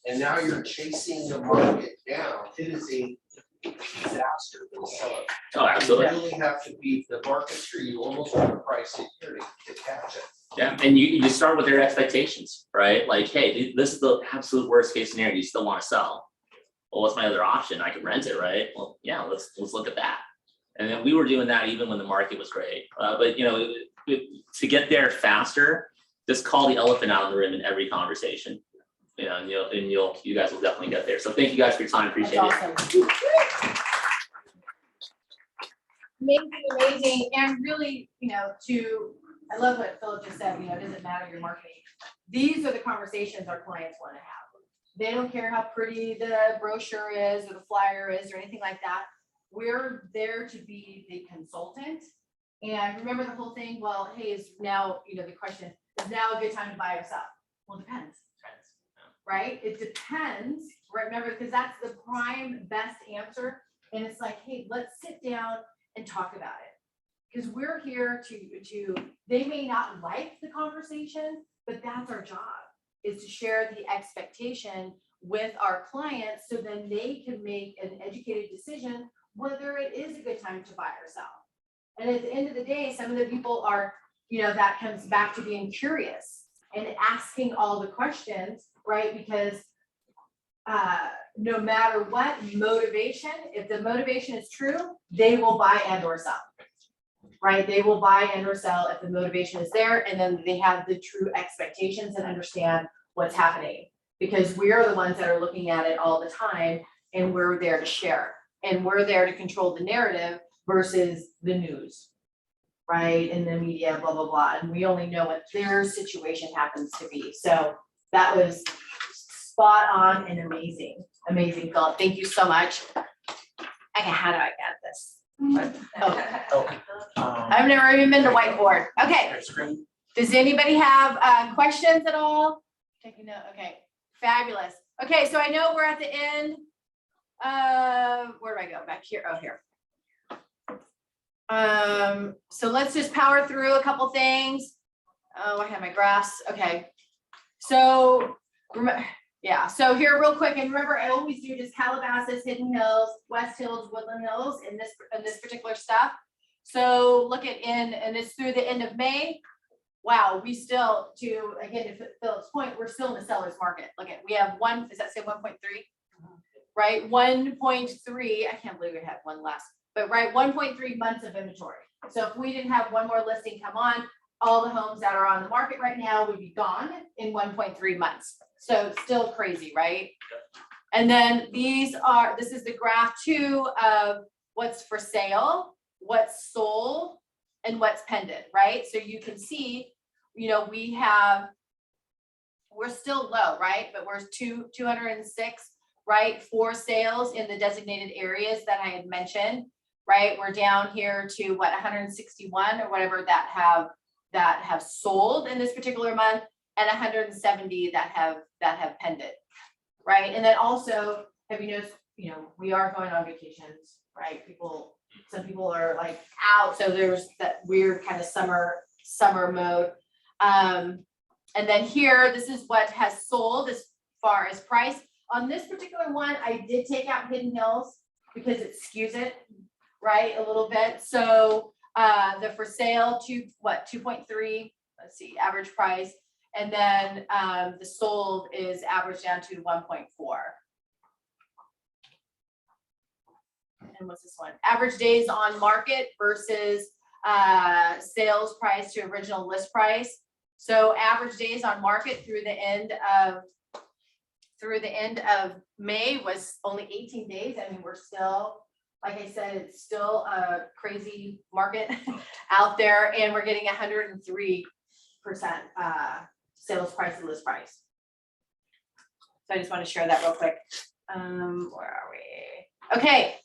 and now you're chasing the market down. It is a disaster for the seller. Oh, absolutely. You really have to be the market sure you almost want to price it here to catch it. Yeah, and you start with their expectations, right? Like, hey, this is the absolute worst case scenario. You still want to sell. well, what's my other option? I could rent it, right? Well, yeah, let's look at that. And then we were doing that even when the market was great. But you know, to get there faster, just call the elephant out of the room in every conversation. You know, and you guys will definitely get there. So thank you guys for your time. Appreciate it. Awesome. Amazing, and really, you know, I love what Philip just said, you know, it doesn't matter your marketing. These are the conversations our clients want to have. They don't care how pretty the brochure is or the flyer is or anything like that. We're there to be the consultant. And remember the whole thing, well, hey, is now, you know, the question, is now a good time to buy or sell? Well, it depends. Right? It depends, right? Remember, because that's the prime best answer. And it's like, hey, let's sit down and talk about it. Because we're here to, they may not like the conversation, but that's our job, is to share the expectation with our clients so then they can make an educated decision whether it is a good time to buy or sell. And at the end of the day, some of the people are, you know, that comes back to being curious and asking all the questions, right? Because no matter what motivation, if the motivation is true, they will buy and or sell, right? They will buy and or sell if the motivation is there, and then they have the true expectations and understand what's happening, because we are the ones that are looking at it all the time, and we're there to share, and we're there to control the narrative versus the news, right? And the media, blah, blah, blah. And we only know what their situation happens to be. So that was spot on and amazing, Philip. Thank you so much. Okay, how do I get this? I've never even been to whiteboard. Okay. Does anybody have questions at all? Taking note. Okay, fabulous. Okay, so I know we're at the end. Where do I go? Back here. Oh, here. So let's just power through a couple things. Oh, I have my graphs. Okay. So yeah, so here real quick, and remember, I always do just Calabasas, Hidden Hills, West Hills, Woodland Hills in this particular stuff. So look at and it's through the end of May. Wow, we still, again, to Philip's point, we're still in the seller's market. Look at, we have does that say 1.3? Right, 1.3, I can't believe we had one last, but right, 1.3 months of inventory. So if we didn't have one more listing come on, all the homes that are on the market right now would be gone in 1.3 months. So still crazy, right? And then this is the graph too of what's for sale, what's sold, and what's pending, right? So you can see, you know, we're still low, right? But we're 206, right? For sales in the designated areas that I had mentioned, right? We're down here to what, 161 or whatever that have sold in this particular month, and 170 that have pended, right? And then also, have you noticed, you know, we are going on vacations, right? Some people are like out, so there's that weird kind of summer mode. And then here, this is what has sold as far as price. On this particular one, I did take out Hidden Hills because it skews it, right, a little bit. So the for sale 2.3, let's see, average price. And then the sold is averaged down to 1.4. And what's this one? Average days on market versus sales price to original list price. So average days on market through the end of May was only 18 days. I mean, we're still, like I said, it's still a crazy market out there, and we're getting 103% sales price to list price. So I just want to share that real quick. Where are we? Okay.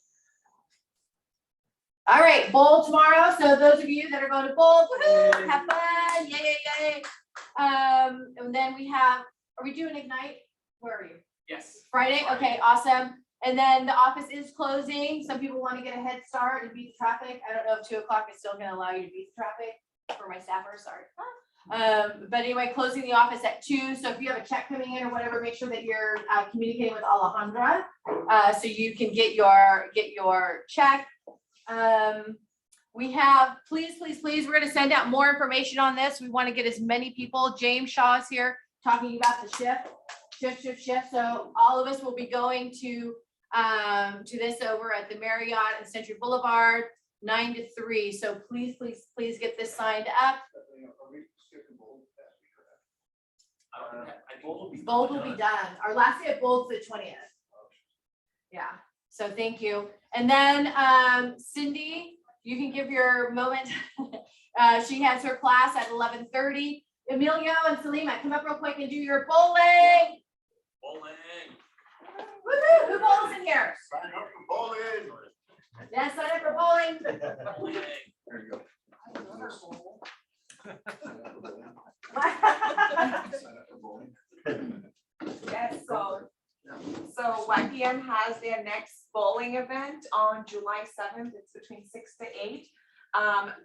All right, bowl tomorrow. So those of you that are going to bowl, woohoo, have fun, yay. And then are we doing Ignite? Where are you? Yes. Friday, okay, awesome. And then the office is closing. Some people want to get a head start and beat the traffic. I don't know if 2 o'clock is still gonna allow you to beat the traffic for my staffers, sorry. But anyway, closing the office at 2. So if you have a check coming in or whatever, make sure that you're communicating with Alejandra so you can get your check. We have, please, we're gonna send out more information on this. We want to get as many people. James Shaw is here talking about the shift. So all of us will be going to to this over at the Marriott and Century Boulevard, 9 to 3. So please, please, please get this signed up. Bold will be done. Our last day of Bold's the 20th. Yeah, so thank you. And then Cindy, you can give your moment. She has her class at 11:30. Emilio and Salima, come up real quick and do your bowling. Woo-hoo, who bowls in here? Sign up for bowling. Yeah, sign up for bowling. There you go. Yes, so YPM has their next bowling event on July 7th. It's between 6 to 8.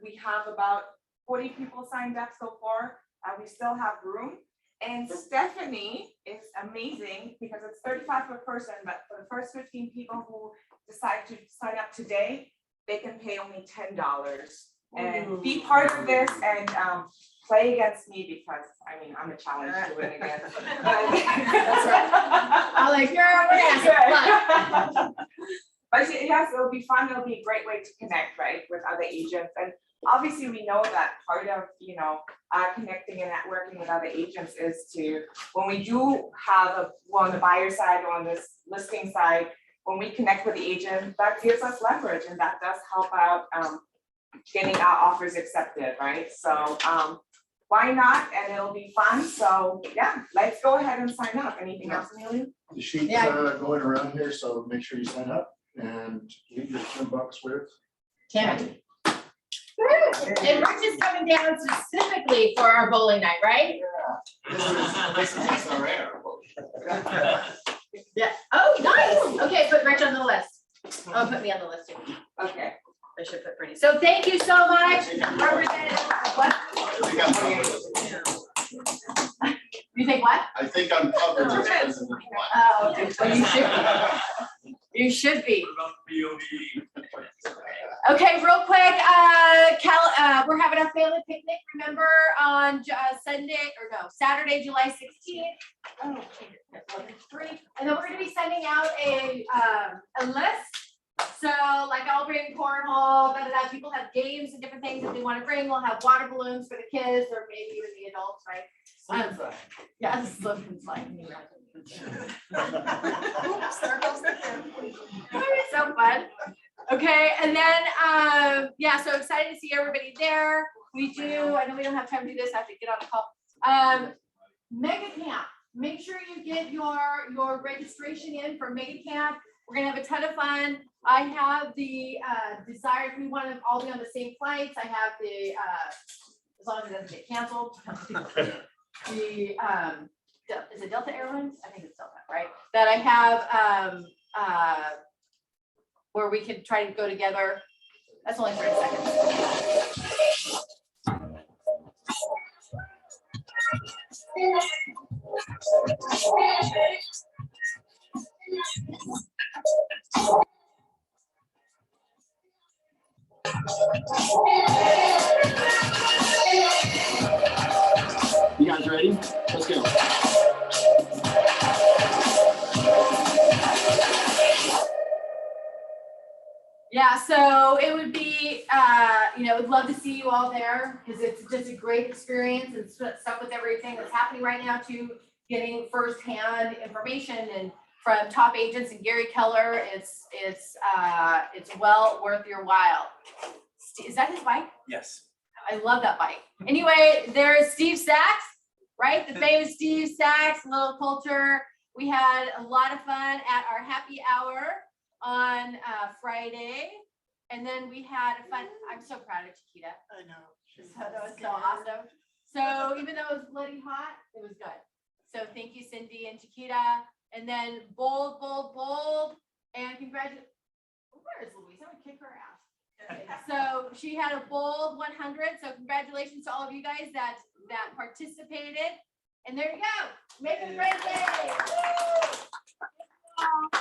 We have about 40 people signed up so far. We still have room. And Stephanie is amazing because it's $35 per person, but for the first 15 people who decide to sign up today, they can pay only $10 and be part of this and play against me because I mean I'm a challenge to win against. That's right. I'm like, you're But yes, it'll be fun. It'll be a great way to connect, right, with other agents. And obviously we know that part of, connecting and networking with other agents is to, when we do have on the buyer side or on this listing side, when we connect with the agent, that gives us leverage and that does help out getting our offers accepted, right? So why not? And it'll be fun. So yeah, let's go ahead and sign up. Anything else, Amelia? The sheet's going around here, so make sure you sign up and leave your $10 with Tammy. And Rich is coming down specifically for our bowling night, right? This is our air. Yeah. Oh, nice. Okay, put Rich on the list. Oh, put me on the list too. Okay. I should put Brittany. So thank you so much. What? You think what? I think I'm covered as president. Oh, okay. Well, you should be. You should be. Okay, real quick, we're having a family picnic, remember, on Saturday, July 16th. Oh, and then we're gonna be sending out a list. So like I'll bring cornhole, people have games and different things that they want to bring. We'll have water balloons for the kids or maybe even the adults, right? Yeah, the slip and slide. Oops, there goes the pin. So fun. Okay, and then so excited to see everybody there. I know we don't have time to do this, I have to get on the call. Mega Camp, make sure you get your registration in for Mega Camp. We're gonna have a ton of fun. I have the desire, if we want to all be on the same flights, I have the as long as it doesn't get canceled. Is it Delta Airlines? I think it's Delta, right? That I have where we can try to go together. That's only 30 seconds. You guys ready? Let's go. Yeah, so it would be, would love to see you all there because it's just a great experience and stuff with everything that's happening right now too, getting firsthand information and from top agents and Gary Keller. It's well worth your while. Is that his bike? Yes. I love that bike. Anyway, there's Steve Sachs, right? The famous Steve Sachs, Little Culture. We had a lot of fun at our happy hour on Friday. And then we had a fun, I'm so proud of Chiquita. I know. So that was so awesome. So even though it was bloody hot, it was good. So thank you, Cindy and Chiquita. And then bold. And congratulations. Where is Louise? I'm gonna kick her ass. So she had a bold 100. So congratulations to all of you guys that participated. And there you go. Make it a great day. Woo!